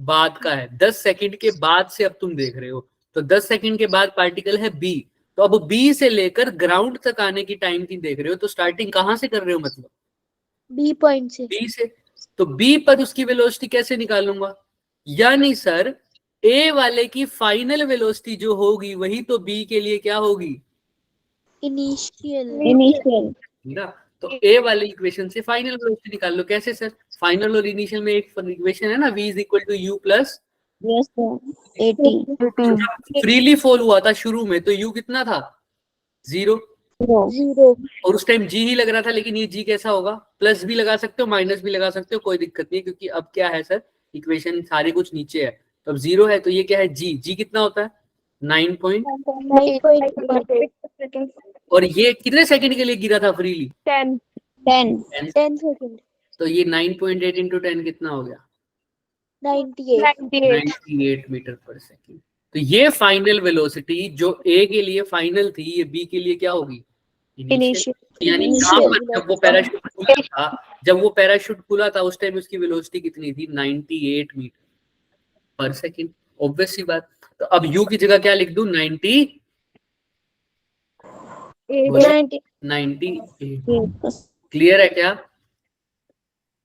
बाद का है, 10 सेकंड के बाद से अब तुम देख रहे हो, तो 10 सेकंड के बाद पार्टिकल है बी। तो अब बी से लेकर ग्राउंड तक आने की टाइम की देख रहे हो, तो स्टार्टिंग कहां से कर रहे हो, मतलब बी पॉइंट से। बी से। तो बी पर उसकी वेलोसिटी कैसे निकालूंगा, यानी सर ए वाले की फाइनल वेलोसिटी जो होगी वही तो बी के लिए क्या होगी, इनिशियल। ना। तो ए वाले इक्वेशन से फाइनल वेलोसिटी निकाल लो। कैसे सर? फाइनल और इनिशियल में एक इक्वेशन है ना, v is equal to U plus 80। Freely fall हुआ था शुरू में, तो u कितना था, 0। और उस टाइम g ही लग रहा था, लेकिन ये g कैसा होगा, प्लस भी लगा सकते हो, माइनस भी लगा सकते हो, कोई दिक्कत नहीं, क्योंकि अब क्या है सर, इक्वेशन सारी कुछ नीचे है, अब 0 है तो ये क्या है जी, जी कितना होता है 9 पॉइंट, 9.8 और ये कितने सेकंड के लिए गिरा था फ्रीली 10 10 सेकंड तो ये 9.8 इंटू 10 कितना हो गया 98 98 मीटर पर सेकंड। तो ये फाइनल वेलोसिटी जो ए के लिए फाइनल थी ये बी के लिए क्या होगी इनिशियल। यानी यहाँ पर जब वो पैराशूट खुला था उस टाइम उसकी वेलोसिटी कितनी थी 98 मीटर पर सेकंड। ऑब्वियस सी बात। तो अब u की जगह क्या लिख दूं 98 क्लियर है क्या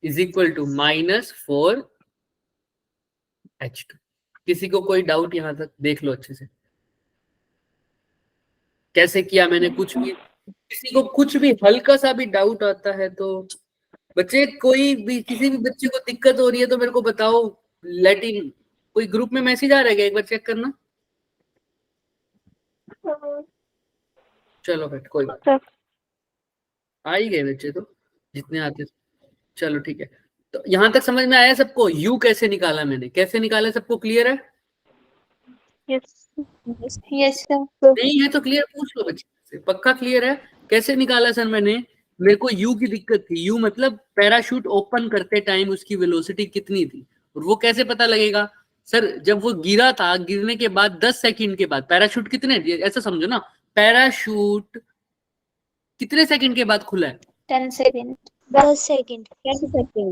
इज इक्वल टू -4h2। किसी को कोई डाउट यहां तक देख लो अच्छे से कैसे किया मैंने। कुछ भी किसी को कुछ भी हल्का सा भी डाउट आता है तो बच्चे कोई भी किसी भी बच्चे को दिक्कत हो रही है तो मेरे को बताओ। लेटिन कोई ग्रुप में मैसेज आ रहा है क्या एक बार चेक करना। चलो फिर कोई बात आ ही गए बच्चे तो जितने आते। चलो ठीक है तो यहाँ तक समझ में आया सबको। u कैसे निकाला मैंने कैसे निकाला सबको क्लियर है। यस सर नहीं है तो क्लियर पूछ लो बच्चे से पक्का क्लियर है। कैसे निकाला सर मैंने मेरे को u की दिक्कत थी। u मतलब पैराशूट ओपन करते टाइम उसकी वेलोसिटी कितनी थी और वो कैसे पता लगेगा सर जब वो गिरा था गिरने के बाद 10 सेकंड के बाद पैराशूट कितने ऐसा समझो ना पैराशूट कितने सेकंड के बाद खुला है 10 सेकंड 10 सेकंड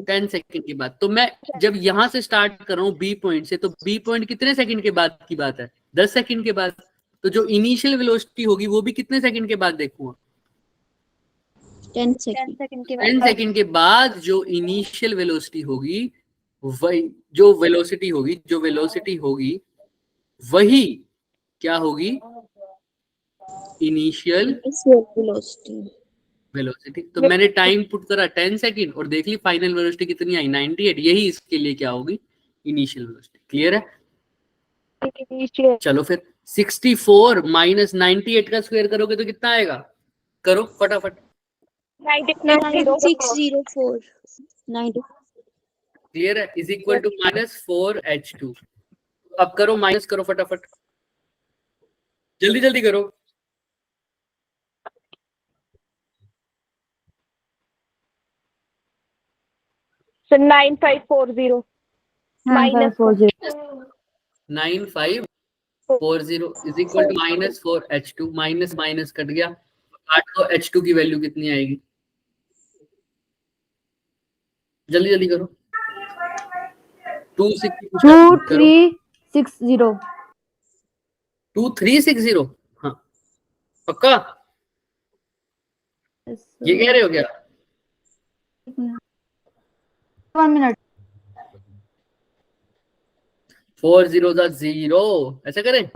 10 सेकंड के बाद। तो मैं जब यहाँ से स्टार्ट कर रहा हूँ बी पॉइंट से तो बी पॉइंट कितने सेकंड के बाद की बात है 10 सेकंड के बाद। तो जो इनिशियल वेलोसिटी होगी वो भी कितने सेकंड के बाद देखूंगा 10 सेकंड के बाद जो इनिशियल वेलोसिटी होगी वही जो वेलोसिटी होगी वही क्या होगी इनिशियल वेलोसिटी। तो मैंने टाइम पुट करा 10 सेकंड और देख ली फाइनल वेलोसिटी कितनी आई 98। यही इसके लिए क्या होगी इनिशियल वेलोसिटी। क्लियर है। चलो फिर 64 माइनस 98 का स्क्वायर करोगे तो कितना आएगा करो फटाफट 9604 90 क्लियर है इज इक्वल टू -4h2। अब करो माइनस करो फटाफट जल्दी जल्दी करो। Sir 9540 minus 9540 is equal to -4h2 minus minus cut गया काट दो h2 की वैल्यू कितनी आएगी जल्दी जल्दी करो 2360 2360 हाँ पक्का ये कह रहे हो क्या 1 मिनट 4 0 ऐसा करें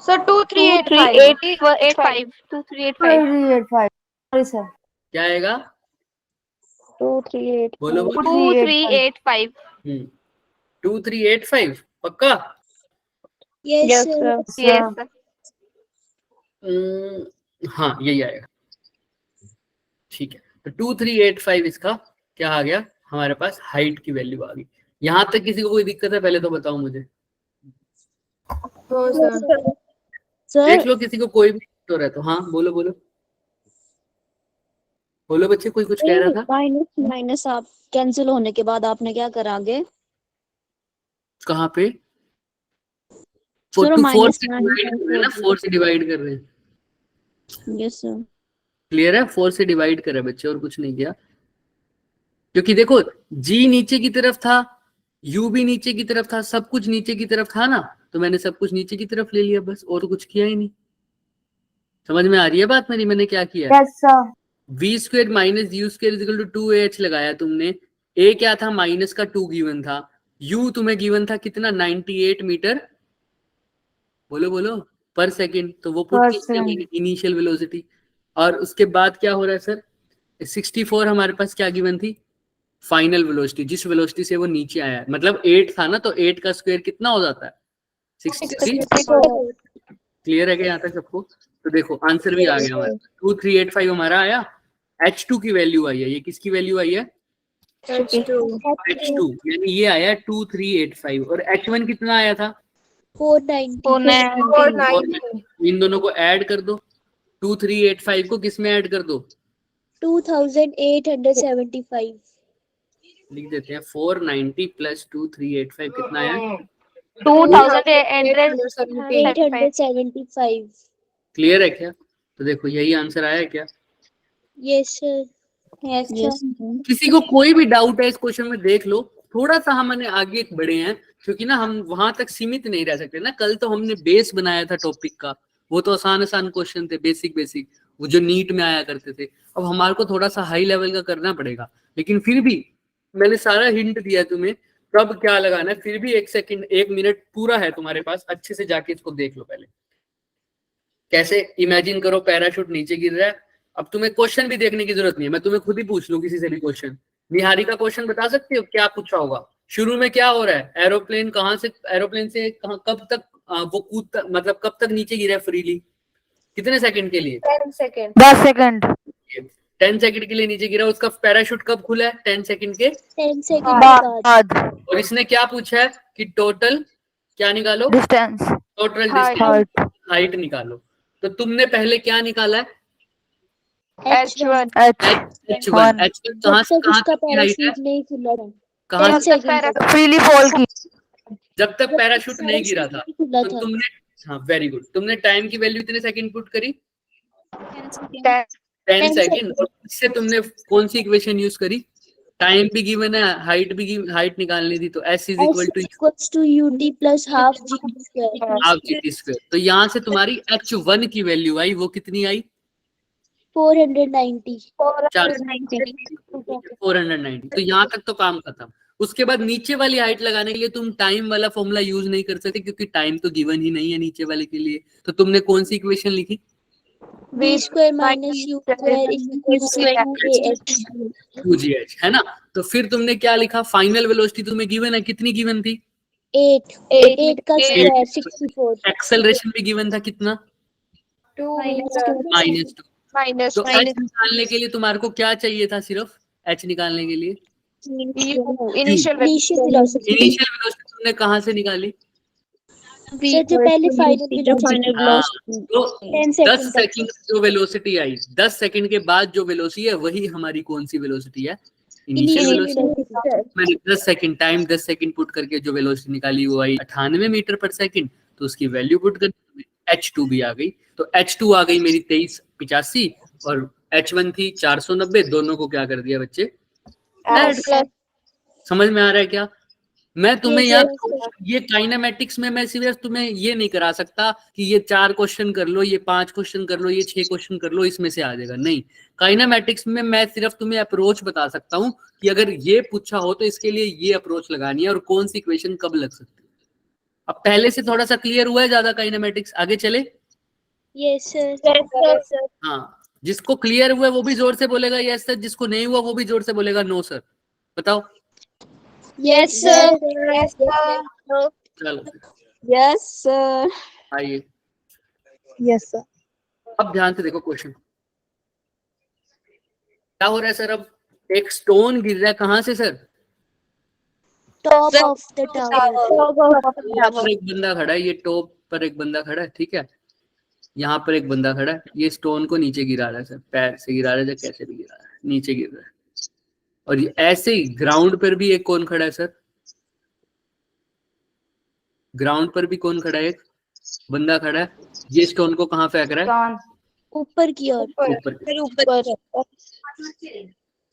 सर 2385 2385 सॉरी सर क्या आएगा 2385 बोलो 2385 2385 पक्का यस यस हाँ यही आएगा ठीक है। तो 2385 इसका क्या आ गया हमारे पास हाइट की वैल्यू आ गई। यहाँ तक किसी को कोई दिक्कत है पहले तो बताओ मुझे। देख लो किसी को कोई भी तो रहा तो हाँ बोलो बोलो बोलो बच्चे कोई कुछ कह रहा था। माइनस आप कैंसिल होने के बाद आपने क्या करा आगे कहाँ पे सर माइनस 4 से डिवाइड कर रहे हैं। यस सर क्लियर है 4 से डिवाइड करे बच्चे और कुछ नहीं किया क्योंकि देखो जी नीचे की तरफ था u भी नीचे की तरफ था सब कुछ नीचे की तरफ था ना तो मैंने सब कुछ नीचे की तरफ ले लिया बस और तो कुछ किया ही नहीं। समझ में आ रही है बात मेरी मैंने क्या किया yes sir v² minus u² is equal to 2ah लगाया तुमने। a क्या था माइनस का 2 गिवन था u तुम्हें गिवन था कितना 98 मीटर बोलो बोलो पर सेकंड। तो वो पुट इनिशियल वेलोसिटी और उसके बाद क्या हो रहा है सर 64 हमारे पास क्या गिवन थी फाइनल वेलोसिटी जिस वेलोसिटी से वो नीचे आया है मतलब 8 था ना तो 8 का स्क्वायर कितना हो जाता है 63। क्लियर है क्या यहाँ तक सबको। तो देखो आंसर भी आ गया हमारा 2385 हमारा आया। h2 की वैल्यू आई है ये किसकी वैल्यू आई है H2 यानी ये आया 2385 और H1 कितना आया था 490 इन दोनों को ऐड कर दो 2385 को किस में ऐड कर दो 2875 लिख देते हैं 490 प्लस 2385 कितना आया 2875 क्लियर है क्या तो देखो यही आंसर आया क्या यस सर किसी को कोई भी डाउट है इस क्वेश्चन में देख लो थोड़ा सा हमने आगे बढ़े हैं क्योंकि ना हम वहां तक सीमित नहीं रह सकते ना कल तो हमने बेस बनाया था टॉपिक का वो तो आसान क्वेश्चन थे बेसिक वो जो नीट में आया करते थे अब हमारे को थोड़ा सा हाई लेवल का करना पड़ेगा लेकिन फिर भी मैंने सारा हिंट दिया तुम्हें कब क्या लगाना है फिर भी 1 मिनट पूरा है तुम्हारे पास अच्छे से जाके इसको देख लो पहले कैसे इमेजिन करो पैराशूट नीचे गिर रहा है अब तुम्हें क्वेश्चन भी देखने की जरूरत नहीं है मैं तुम्हें खुद ही पूछ लूं किसी से भी क्वेश्चन निहारी का क्वेश्चन बता सकते हो क्या पूछा होगा शुरू में क्या हो रहा है एरोप्लेन से कब तक वो कूद मतलब कब तक नीचे गिरा है फ्रीली कितने सेकंड के लिए 10 सेकंड 10 सेकंड 10 सेकंड के लिए नीचे गिरा उसका पैराशूट कब खुला है 10 सेकंड के 10 सेकंड बाद और इसने क्या पूछा है कि टोटल क्या निकालो डिस्टेंस टोटल हाइट निकालो तो तुमने पहले क्या निकाला है H1 H1 कहाँ से कहाँ तक की हाइट है नहीं खुला था कहाँ से फ्रीली फॉल की जब तक पैराशूट नहीं गिरा था खुला तो था तुमने हाँ वेरी गुड तुमने टाइम की वैल्यू कितने सेकंड पुट करी 10 सेकंड और इससे तुमने कौन सी इक्वेशन यूज करी टाइम भी गिवन है हाइट निकालनी थी तो s is equal to ut plus half gt square half gt square तो यहाँ से तुम्हारी h1 की वैल्यू आई वो कितनी आई 490 490 तो यहाँ तक तो काम खत्म उसके बाद नीचे वाली हाइट लगाने के लिए तुम टाइम वाला फॉर्मूला यूज नहीं कर सकते क्योंकि टाइम तो गिवन ही नहीं है नीचे वाले के लिए तो तुमने कौन सी इक्वेशन लिखी v square minus u square equals to 2gh है ना तो फिर तुमने क्या लिखा फाइनल वेलोसिटी तुम्हें गिवन है कितनी गिवन थी 8 का स्क्वायर 64 एक्सेलरेशन भी गिवन था कितना -2 तो h निकालने के लिए तुम्हारे को क्या चाहिए था सिर्फ h निकालने के लिए इनिशियल वेलोसिटी तुमने कहाँ से निकाली सर जो पहले फाइनल तो 10 सेकंड जो वेलोसिटी आई 10 सेकंड के बाद जो वेलोसिटी है वही हमारी कौन सी वेलोसिटी है इनिशियल वेलोसिटी मैंने 10 सेकंड टाइम 10 सेकंड पुट करके जो वेलोसिटी निकाली वो आई 98 मीटर पर सेकंड तो उसकी वैल्यू पुट करके h2 भी आ गई तो h2 आ गई मेरी 2385 और h1 थी 490 दोनों को क्या कर दिया बच्चे समझ में आ रहा है क्या मैं तुम्हें यार ये काइनेमेटिक्स में मैं सिर्फ तुम्हें ये नहीं करा सकता कि ये 4 क्वेश्चन कर लो ये 5 क्वेश्चन कर लो ये 6 क्वेश्चन कर लो इसमें से आ जाएगा नहीं काइनेमेटिक्स में मैं सिर्फ तुम्हें अप्रोच बता सकता हूँ कि अगर ये पूछा हो तो इसके लिए ये अप्रोच लगानी है और कौन सी इक्वेशन कब लग सकती है अब पहले से थोड़ा सा क्लियर हुआ है ज्यादा काइनेमेटिक्स आगे चले यस सर हाँ जिसको क्लियर हुआ है वो भी जोर से बोलेगा यस सर जिसको नहीं हुआ वो भी जोर से बोलेगा नो सर बताओ यस सर चलो यस सर आइए यस सर अब ध्यान से देखो क्वेश्चन क्या हो रहा है सर अब एक स्टोन गिर रहा है कहाँ से sir top of the tower एक बंदा खड़ा है ये टॉप पर एक बंदा खड़ा है ठीक है यहाँ पर एक बंदा खड़ा है ये स्टोन को नीचे गिरा रहा है सर पैर से गिरा रहा है कैसे भी गिरा रहा है नीचे गिर रहा है और ये ऐसे ही ग्राउंड पर भी एक कौन खड़ा है सर ग्राउंड पर भी कौन खड़ा है एक बंदा खड़ा है ये स्टोन को कहाँ फेंक रहा है ऊपर की ओर ऊपर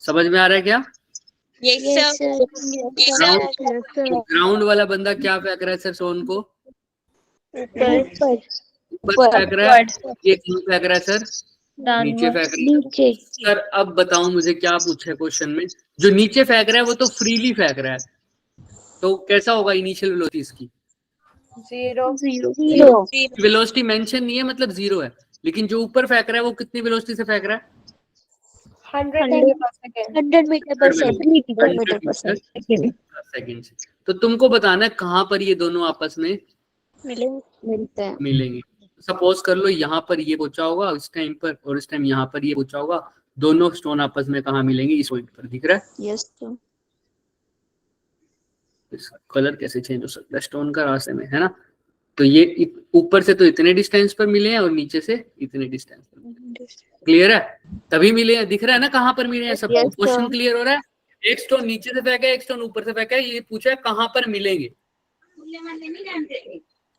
समझ में आ रहा है क्या यस सर ग्राउंड वाला बंदा क्या फेंक रहा है सर स्टोन को ऊपर फेंक रहा है ये कहाँ फेंक रहा है सर नीचे फेंक रहा है सर अब बताओ मुझे क्या पूछा है क्वेश्चन में जो नीचे फेंक रहा है वो तो फ्रीली फेंक रहा है तो कैसा होगा इनिशियल वेलोसिटी इसकी जीरो वेलोसिटी मेंशन नहीं है मतलब 0 है लेकिन जो ऊपर फेंक रहा है वो कितनी वेलोसिटी से फेंक रहा है 100 मीटर पर सेकंड तो तुमको बताना है कहाँ पर ये दोनों आपस में मिलेंगे सपोज कर लो यहाँ पर ये पहुंचा होगा इस टाइम पर और इस टाइम यहाँ पर ये पहुंचा होगा दोनों स्टोन आपस में कहाँ मिलेंगे इस पॉइंट पर दिख रहा है यस कलर कैसे चेंज हो सकता है स्टोन का रास्ते में, है ना। तो ये ऊपर से तो इतने डिस्टेंस पर मिले हैं और नीचे से इतने डिस्टेंस पर। क्लियर है? तभी मिले हैं, दिख रहा है ना कहाँ पर मिले हैं सबको। Yes, question sir. क्लियर हो रहा है? एक स्टोन नीचे से फेंका है, एक स्टोन ऊपर से फेंका है, ये पूछा है कहाँ पर मिलेंगे।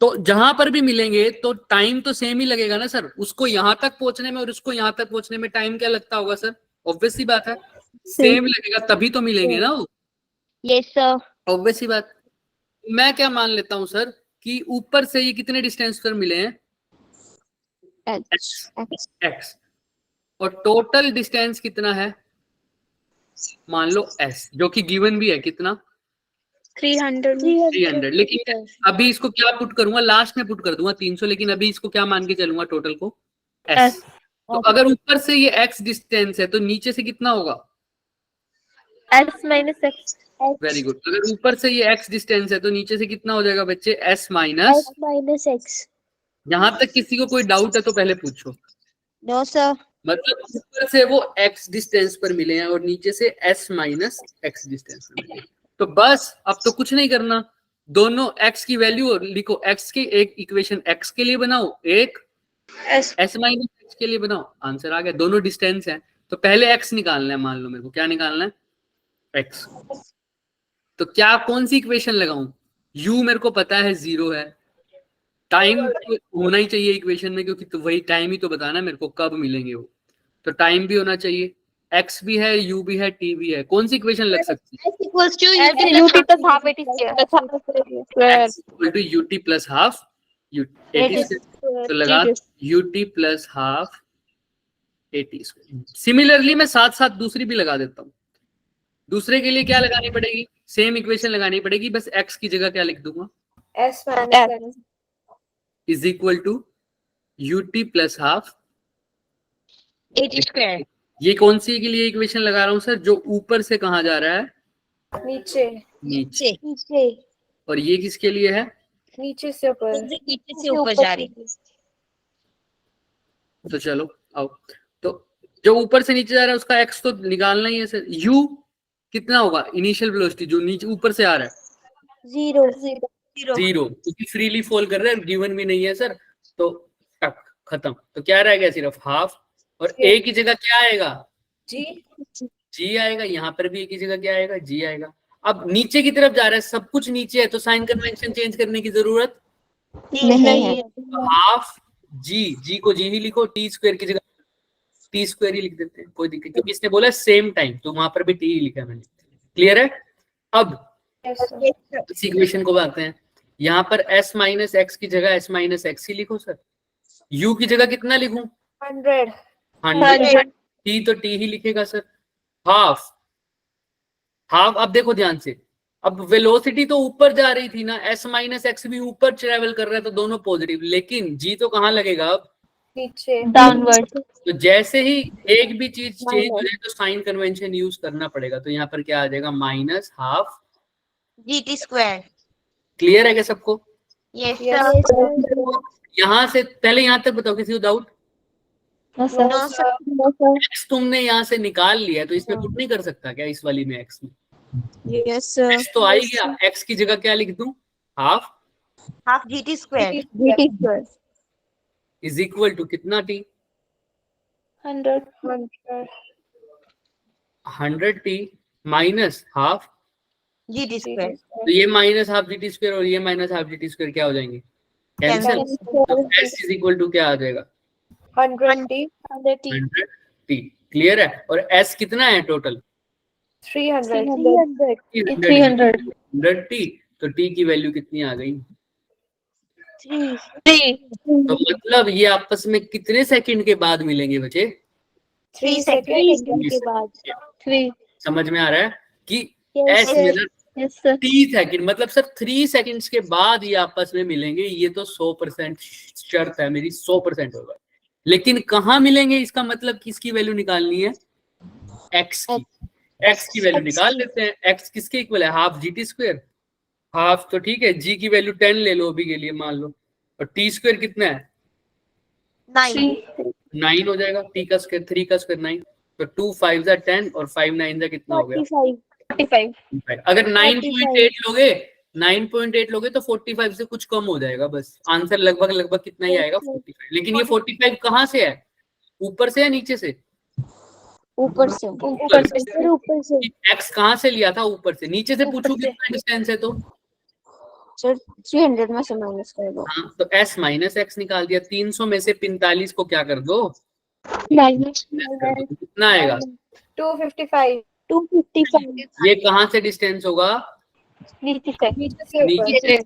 तो जहां पर भी मिलेंगे तो टाइम तो सेम ही लगेगा ना सर। उसको यहां तक पहुंचने में और उसको यहां तक पहुंचने में टाइम क्या लगता होगा सर? ऑब्वियस सी बात है, सेम लगेगा, तभी तो मिलेंगे ना वो। Yes, sir. ऑब्वियस सी बात। मैं क्या मान लेता हूं सर कि ऊपर से ये कितने डिस्टेंस पर मिले हैं? x। और टोटल डिस्टेंस कितना है? मान लो s, जो कि गिवन भी है, कितना? 300। लेकिन अभी इसको क्या पुट करूंगा? लास्ट में पुट कर दूंगा 300, लेकिन अभी इसको क्या मान के चलूंगा टोटल को? s। तो अगर ऊपर से ये x डिस्टेंस है तो नीचे से कितना होगा? S minus X. Very good. अगर ऊपर से ये x डिस्टेंस है तो नीचे से कितना हो जाएगा बच्चे? s minus x। यहां तक किसी को कोई डाउट है तो पहले पूछो। No sir. मतलब ऊपर से वो x डिस्टेंस पर मिले हैं और नीचे से s माइनस x डिस्टेंस पर मिले हैं। तो बस अब तो कुछ नहीं करना, दोनों x की वैल्यू लिखो, x की एक इक्वेशन x के लिए बनाओ, एक s माइनस x के लिए बनाओ, आंसर आ गया। दोनों डिस्टेंस है तो पहले x निकालना है। मान लो मेरे को क्या निकालना है? x। तो क्या कौन सी इक्वेशन लगाऊं? u मेरे को पता है 0 है, टाइम तो होना ही चाहिए इक्वेशन में, क्योंकि तो वही टाइम ही तो बताना है मेरे को कब मिलेंगे वो। तो टाइम भी होना चाहिए, x भी है, u भी है, t भी है। कौन सी इक्वेशन लग सकती है? S equals to UT plus half AT square. x equal to ut plus half AT square. तो लगा ut plus half AT square. Similarly मैं साथ साथ दूसरी भी लगा देता हूँ। दूसरे के लिए क्या लगानी पड़ेगी? सेम इक्वेशन लगानी पड़ेगी, बस x की जगह क्या लिख दूंगा? S minus is equal to ut plus half AT square. ये कौन सी के लिए इक्वेशन लगा रहा हूँ सर? जो ऊपर से कहाँ जा रहा है? नीचे। और ये किसके लिए है? नीचे से ऊपर जा रही है. तो चलो आओ, तो जो ऊपर से नीचे जा रहा है उसका x तो निकालना ही है सर। u कितना होगा? इनिशियल वेलोसिटी जो नीचे ऊपर से आ रहा है 0, क्योंकि फ्रीली फॉल कर रहा है, गिवन भी नहीं है सर। तो टक खत्म। तो क्या रह गया? सिर्फ हाफ। और a की जगह क्या आएगा? g आएगा। यहाँ पर भी a की जगह क्या आएगा? g आएगा। अब नीचे की तरफ जा रहा है, सब कुछ नीचे है, तो साइन कन्वेंशन चेंज करने की जरूरत नहीं है. हाफ g को g ही लिखो, t स्क्वायर की जगह t स्क्वायर ही लिख देते हैं, कोई दिक्कत, क्योंकि इसने बोला सेम टाइम, तो वहां पर भी t ही लिखा है मैंने। क्लियर है? अब इस इक्वेशन को बनाते हैं। यहाँ पर s माइनस एक्स की जगह s माइनस एक्स ही लिखो सर। u की जगह कितना लिखूं? 100। t तो t ही लिखेगा सर। हाफ अब देखो ध्यान से, अब वेलोसिटी तो ऊपर जा रही थी ना, s माइनस एक्स भी ऊपर ट्रेवल कर रहा है, तो दोनों पॉजिटिव, लेकिन g तो कहाँ लगेगा अब? नीचे, डाउनवर्ड। तो जैसे ही एक भी चीज चेंज हो जाए तो साइन कन्वेंशन यूज करना पड़ेगा। तो यहाँ पर क्या आ जाएगा? Minus half GT square. Clear है क्या सबको? यस यहाँ से पहले यहाँ तक बताओ, किसी को डाउट? x तुमने यहाँ से निकाल लिया तो इसमें पुट नहीं कर सकता क्या? इस वाली में x में यस सर। x तो आ ही गया, x की जगह क्या लिख दूं? Half GT square is equal to कितना? t 100t minus half GT square. तो ये माइनस हाफ GT स्क्वायर और ये माइनस हाफ GT स्क्वायर क्या हो जाएंगे? कैंसिल। तो s इज इक्वल टू क्या आ जाएगा? 100t। क्लियर है? और s कितना है टोटल? 300t. तो t की वैल्यू कितनी आ गई? 3। तो मतलब ये आपस में कितने सेकंड के बाद मिलेंगे बच्चे? 3 सेकंड के बाद 3. समझ में आ रहा है कि s मतलब Yes sir. t सेकंड, मतलब सर 3 सेकंड्स के बाद ये आपस में मिलेंगे। ये तो 100% शर्त है मेरी, 100% होगा। लेकिन कहाँ मिलेंगे इसका मतलब किसकी वैल्यू निकालनी है? x की। x की वैल्यू निकाल लेते हैं। x किसके इक्वल है? Half GT square. हाफ तो ठीक है, g की वैल्यू 10 ले लो अभी के लिए मान लो, और t स्क्वायर कितना है? 9 हो जाएगा। t का स्क्वायर 3 का स्क्वायर 9, तो 2 5 10 और 5 9 कितना हो गया? 45. अगर 9.8 लोगे 9.8 लोगे तो 45 से कुछ कम हो जाएगा, बस आंसर लगभग कितना ही आएगा 45। लेकिन ये 45 कहाँ से है, ऊपर से या नीचे से? ऊपर से। ऊपर से. सर ऊपर से। एक्स कहाँ से लिया था, ऊपर से। नीचे से पूछू कितना डिस्टेंस है तो सर 300 में से माइनस कर दो। हाँ, तो s माइनस एक्स निकाल दिया। 300 में से 45 को क्या कर दो, माइनस कितना आएगा 255. 255। ये कहाँ से डिस्टेंस होगा, नीचे से. नीचे से।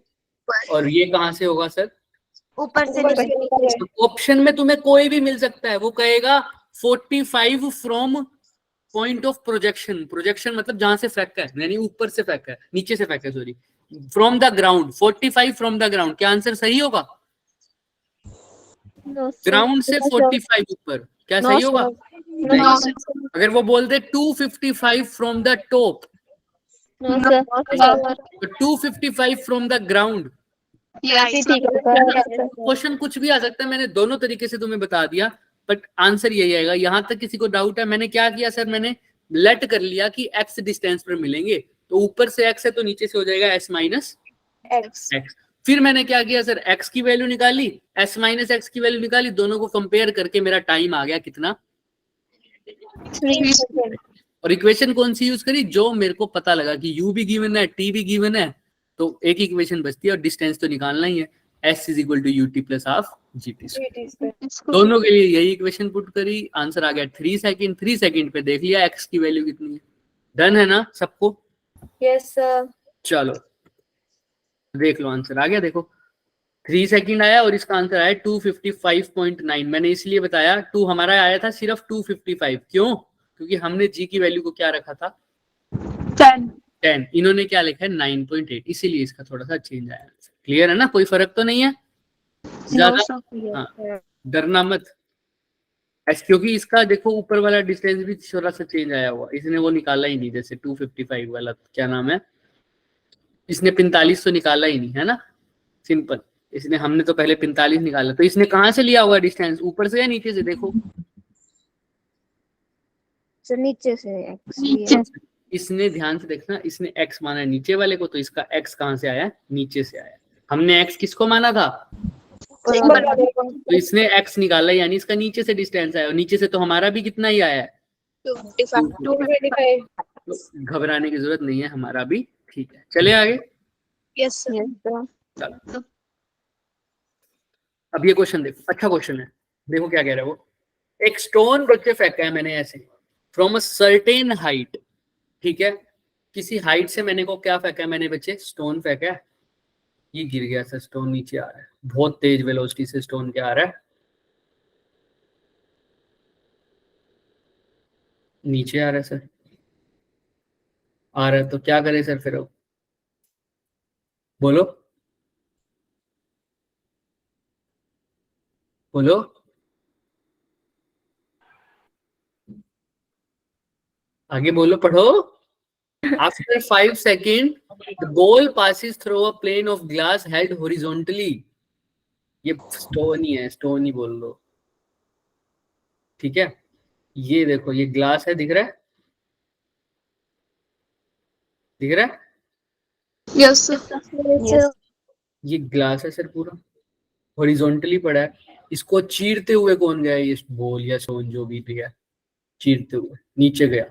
और ये कहाँ से होगा सर, ऊपर से नीचे। ऑप्शन में तुम्हें कोई भी मिल सकता है, वो कहेगा 45 from point of projection. Projection मतलब जहां से फेंका है, यानी ऊपर से फेंका है, नीचे से फेंका है, sorry, from the ground. 45 from the ground, क्या आंसर सही होगा? ग्राउंड से 45 ऊपर, क्या सही होगा? अगर वो बोलते 255 फ्रॉम द टॉप, तो 255 फ्रॉम द ग्राउंड। क्वेश्चन कुछ भी आ सकता है, मैंने दोनों तरीके से तुम्हें बता दिया, बट आंसर यही आएगा। यहां तक किसी को डाउट है? मैंने क्या किया सर, मैंने लेट कर लिया कि x डिस्टेंस पर मिलेंगे, तो ऊपर से x है तो नीचे से हो जाएगा s माइनस एक्स। फिर मैंने क्या किया सर, x की वैल्यू निकाली, s माइनस एक्स की वैल्यू निकाली, दोनों को कंपेयर करके मेरा टाइम आ गया कितना, 3 सेकंड. और इक्वेशन कौन सी यूज करी, जो मेरे को पता लगा कि u भी गिवन है, t भी गिवन है, तो एक इक्वेशन बचती है और डिस्टेंस तो निकालना ही है, s is equal to ut plus half gt square. दोनों के लिए यही इक्वेशन पुट करी, आंसर आ गया 3 सेकंड। 3 सेकंड पे देख लिया x की वैल्यू कितनी है। डन है ना सबको? Yes sir. चलो देख लो, आंसर आ गया, देखो 3 सेकंड आया और इसका आंसर आया 255.9। मैंने इसलिए बताया 2 हमारा आया था सिर्फ 255, क्यों? क्योंकि हमने g की वैल्यू को क्या रखा था, 10, इन्होंने क्या लिखा है 9.8, इसीलिए इसका थोड़ा सा चेंज आया। क्लियर है ना, कोई फर्क तो नहीं है ज्यादा? हाँ, डरना मत, क्योंकि इसका देखो ऊपर वाला डिस्टेंस भी थोड़ा सा चेंज आया हुआ, इसने वो निकाला ही नहीं, जैसे 255 वाला क्या नाम है, इसने 45 तो निकाला ही नहीं है ना, सिंपल। इसने, हमने तो पहले 45 निकाला, तो इसने कहाँ से लिया हुआ डिस्टेंस, ऊपर से या नीचे से? देखो सर नीचे से। इसने ध्यान से देखना, इसने x माना नीचे वाले को, तो इसका x कहाँ से आया, नीचे से आया। हमने x किसको माना था, तो इसने x निकाला, यानी इसका नीचे से डिस्टेंस आया, और नीचे से तो हमारा भी कितना ही आया है, 255. तो घबराने की जरूरत नहीं है, हमारा भी ठीक है। चले आगे। Yes sir. चलो अब ये क्वेश्चन देखो, अच्छा क्वेश्चन है, देखो क्या कह रहा है वो। एक स्टोन बच्चे फेंका है मैंने ऐसे फ्रॉम अ सर्टेन हाइट, ठीक है, किसी हाइट से मैंने को क्या फेंका है, मैंने बच्चे स्टोन फेंका है, ये गिर गया सर, स्टोन नीचे आ रहा है, बहुत तेज वेलोसिटी से स्टोन क्या आ रहा है, नीचे आ रहा है सर, आ रहा है, तो क्या करे सर फिर? बोलो बोलो, आगे बोलो, पढ़ो। After 5 seconds, the ball passes through a plane of glass held horizontally. ये स्टोन ही है, स्टोन ही बोल लो, ठीक है। ये देखो, ये ग्लास है, दिख रहा है, दिख रहा है, यस सर. ये ग्लास है सर, पूरा हॉरिजॉन्टली पड़ा है, इसको चीरते हुए कौन गया, ये बॉल या स्टोन जो भी है, चीरते हुए नीचे गया,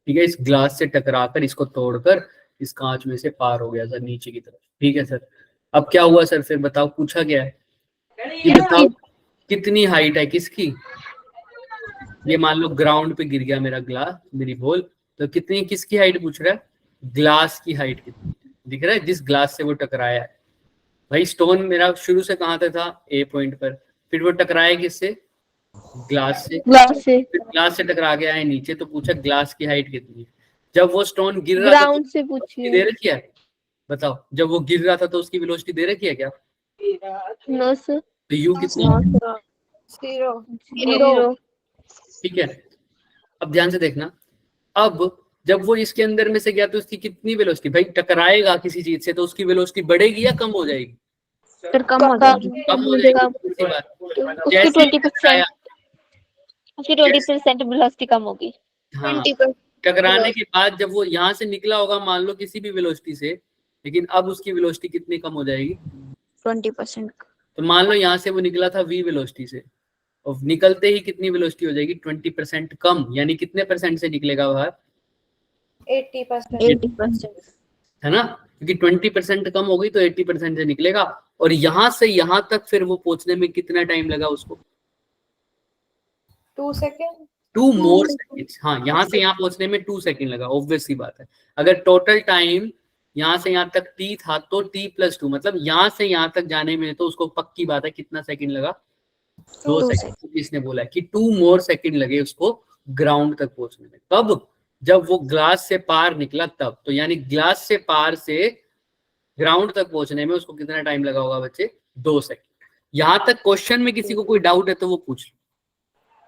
ठीक है, इस ग्लास से टकराकर इसको तोड़कर इस कांच में से पार हो गया सर नीचे की तरफ, ठीक है सर। अब क्या हुआ सर, फिर बताओ, पूछा क्या है, ये बताओ कितनी हाइट है किसकी, ये मान लो ग्राउंड पे गिर गया मेरा ग्लास, मेरी बॉल, तो कितनी, किसकी हाइट पूछ रहा है, ग्लास की हाइट कितनी, दिख रहा है, जिस ग्लास से वो टकराया है। भाई स्टोन मेरा शुरू से कहाँ था, ए पॉइंट पर, फिर वो टकराया किससे, ग्लास से, ग्लास से टकरा गया है नीचे, तो पूछा ग्लास की हाइट कितनी है। जब वो स्टोन गिर रहा था ग्राउंड से पूछिए, दे रखी है, बताओ, जब वो गिर रहा था तो उसकी वेलोसिटी दे रखी है क्या, नो सर. तो यू कितनी, 0. ठीक है। अब ध्यान से देखना, अब जब वो इसके अंदर में से गया तो उसकी कितनी वेलोसिटी, भाई टकराएगा किसी चीज से तो उसकी वेलोसिटी बढ़ेगी या कम हो जाएगी, फिर कम हो जाएगी। कम हो जाएगी, इसी बात। जैसे ही टकराया, 20% वेलोसिटी कम होगी, हाँ टकराने के बाद जब वो यहाँ से निकला होगा मान लो किसी भी वेलोसिटी से, लेकिन अब उसकी वेलोसिटी कितनी कम हो जाएगी? 20%। तो मान लो यहाँ से वो निकला था v वेलोसिटी से, और निकलते ही कितनी वेलोसिटी हो जाएगी? 20% कम, यानी कितने परसेंट से निकलेगा बाहर? 80%। है ना, क्योंकि 20% कम हो गई तो 80% से निकलेगा। और यहाँ से यहाँ तक फिर वो पहुंचने में कितना टाइम लगा उसको? 2 सेकेंड। 2 मोर सेकेंड्स। हाँ, यहाँ से यहाँ पहुंचने में 2 सेकेंड लगा, ऑब्वियस सी बात है। अगर टोटल टाइम यहाँ से यहाँ तक t था तो t+2, मतलब यहाँ से यहाँ तक जाने में तो उसको पक्की बात है कितना सेकंड लगा? 2 सेकंड। इसने बोला कि 2 मोर सेकंड लगे उसको ग्राउंड तक पहुंचने में। कब? जब वो ग्लास से पार निकला तब। तो यानी ग्लास से पार से ग्राउंड तक पहुंचने में उसको कितना टाइम लगा होगा बच्चे? 2 सेकंड। यहाँ तक क्वेश्चन में किसी को कोई डाउट है तो वो पूछ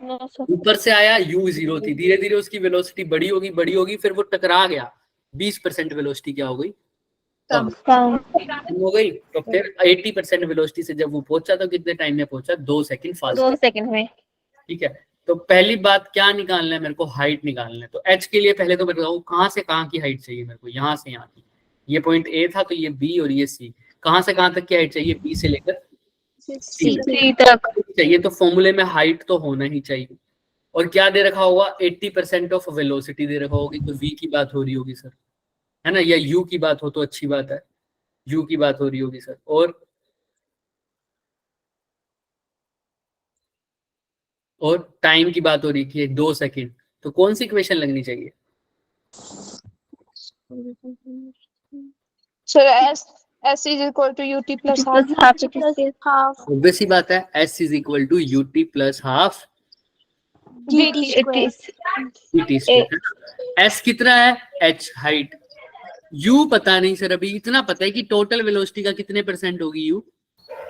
लो। ऊपर से आया u 0 थी, धीरे धीरे उसकी वेलोसिटी बड़ी होगी, फिर वो टकरा गया, 20% वेलोसिटी क्या हो गई? कम हो गई। तो फिर 80% वेलोसिटी से जब वो पहुंचा तो कितने टाइम में पहुंचा? 2 सेकंड फास्ट। 2 सेकंड में। ठीक है, तो पहली बात क्या निकालना है मेरे को? हाइट निकालना है। तो h के लिए पहले तो बताओ कहाँ से कहाँ की हाइट चाहिए मेरे को? यहाँ से यहाँ की। ये पॉइंट A था तो ये B और ये C। कहाँ से कहाँ तक की हाइट चाहिए? B से लेकर C तक चाहिए। तो फॉर्मूले में हाइट तो होना ही चाहिए। और क्या दे रखा होगा? 80% ऑफ वेलोसिटी दे रखा होगी। तो v की बात हो रही होगी सर, है ना, या u की बात हो तो अच्छी बात है, u की बात हो रही होगी सर। और टाइम की बात हो रही है 2 सेकंड। तो कौन सी इक्वेशन लगनी चाहिए? Sir s is equal to ut plus half। Obvious सी बात है, s is equal to ut plus half gt square। s कितना है? h height. u पता नहीं सर, अभी इतना पता है कि टोटल वेलोसिटी का कितने परसेंट होगी u?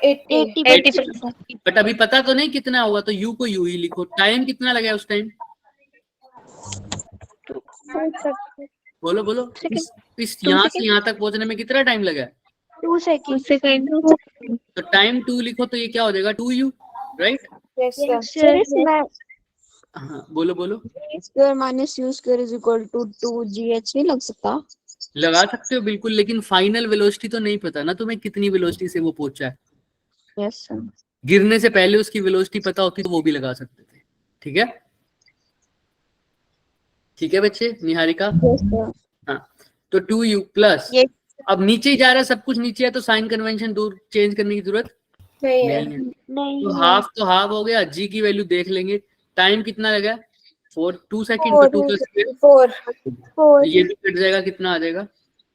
80%। बट अभी पता तो नहीं कितना होगा, तो u को u ही लिखो। टाइम कितना लगा उस टाइम? बोलो बोलो, इस यहाँ से यहाँ तक पहुंचने में कितना टाइम लगा? 2 सेकंड। तो टाइम 2 लिखो तो ये क्या हो जाएगा? 2u, right? हाँ बोलो बोलो। Square minus U square is equal to 2gh नहीं लग सकता? लगा सकते हो बिल्कुल, लेकिन फाइनल वेलोसिटी तो नहीं पता ना तुम्हें कितनी वेलोसिटी से वो पहुंचा है। Yes sir. गिरने से पहले उसकी वेलोसिटी पता होती तो वो भी लगा सकते थे। ठीक है, ठीक है बच्चे, निहारिका। हाँ, तो 2u प्लस, अब नीचे ही जा रहा है, सब कुछ नीचे है तो साइन कन्वेंशन दूर चेंज करने की जरूरत नहीं। तो हाफ हो गया। g की वैल्यू देख लेंगे। टाइम कितना लगा? 2 सेकंड। तो 2 + 4 ये भी कट जाएगा, कितना आ जाएगा?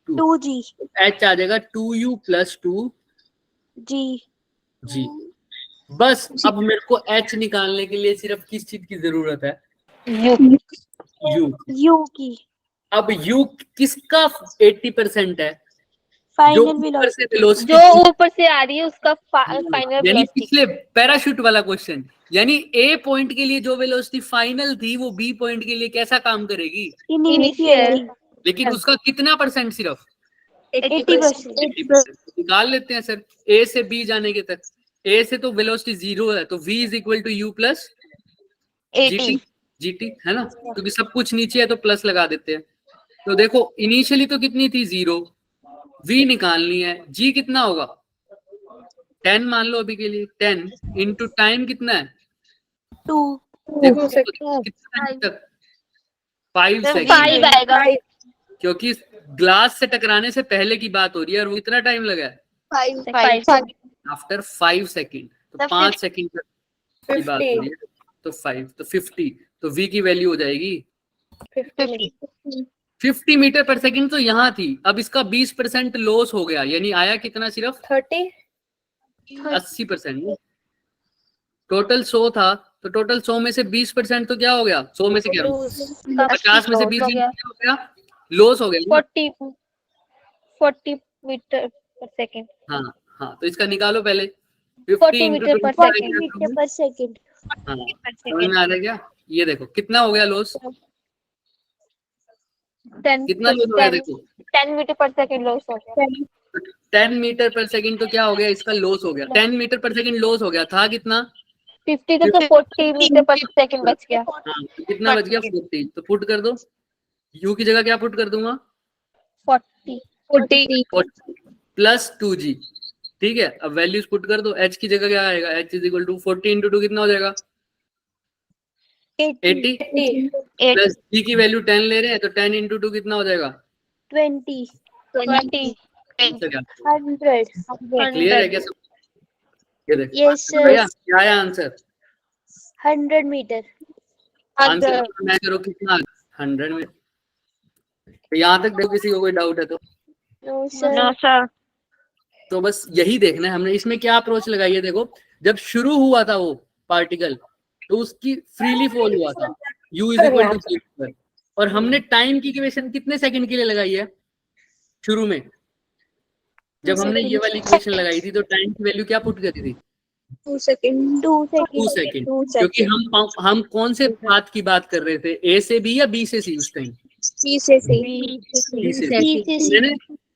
2g। h आ जाएगा 2u + 2g। बस अब मेरे को h निकालने के लिए सिर्फ किस चीज की जरूरत है? u की। अब u किसका 80% है? फाइनल वेलोसिटी जो ऊपर से आ रही है उसका फाइनल। यानी पिछले पैराशूट वाला क्वेश्चन, यानी A पॉइंट के लिए जो वेलोसिटी फाइनल थी वो B पॉइंट के लिए कैसा काम करेगी? इनिशियल। लेकिन उसका कितना परसेंट? सिर्फ 80%। निकाल लेते हैं सर। A से B जाने के तक, A से तो वेलोसिटी 0 है, तो v = u + 80 gt, है ना, क्योंकि सब कुछ नीचे है तो प्लस लगा देते हैं। तो देखो इनिशियली तो कितनी थी? 0। v निकालनी है, g कितना होगा? 10 मान लो अभी के लिए। 10 इंटू टाइम कितना है? 2। देखो कितना तक? 5 सेकंड आएगा, क्योंकि ग्लास से टकराने से पहले की बात हो रही है और वो कितना टाइम लगा है? 5 आफ्टर 5 सेकंड। तो 5 सेकंड की बात हो रही है, तो 5 तो 50। तो v की वैल्यू हो जाएगी 50 मीटर पर सेकंड। तो यहाँ थी, अब इसका 20% लॉस हो गया, यानी आया कितना? सिर्फ 80%। टोटल 100 था, तो टोटल 100 में से 20% तो क्या हो गया? 100 में से क्या 50 में से 20 क्या हो गया? लॉस हो गया। 40 मीटर पर सेकंड। हाँ हाँ, तो इसका निकालो पहले। 40 मीटर पर सेकंड। हाँ, समझ में आ रहा है क्या? ये देखो कितना हो गया लॉस? कितना लॉस हो गया? देखो 10 मीटर पर सेकंड लॉस हो गया। 10 मीटर पर सेकंड तो क्या हो गया? इसका लॉस हो गया। 10 मीटर पर सेकंड लॉस हो गया था कितना? 50 तो 40 मीटर पर सेकंड बच गया। हाँ, तो कितना बच गया? 40। तो पुट कर दो, u की जगह क्या पुट कर दूंगा 40 प्लस 2g, ठीक है। अब वैल्यूज पुट कर दो, h की जगह क्या आएगा, h is equal to 40 into 2 कितना हो जाएगा 80 प्लस g की वैल्यू 10 ले रहे हैं तो 10 इंटू 2 कितना हो जाएगा 20 20 100 क्लियर है क्या सब? ये देखो Yes, sir. भैया क्या आया आंसर? 100 मीटर आंसर मैं करो कितना 100 में। तो यहाँ तक देखो किसी को कोई डाउट है तो नो नो सर सर तो बस यही देखना है हमने। इसमें क्या अप्रोच लगाई है, देखो जब शुरू हुआ था वो पार्टिकल तो उसकी फ्रीली फॉल हुआ था u is equal to c, और हमने टाइम की इक्वेशन कितने सेकंड के लिए लगाई है शुरू में? जब हमने ये वाली इक्वेशन लगाई थी तो टाइम की वैल्यू क्या पुट करी थी 2 सेकंड 2 2 सेकंड, क्योंकि हम कौन से पाथ की बात कर रहे थे, ए से बी या बी से सी? उस टाइम सी से सी बी से सी।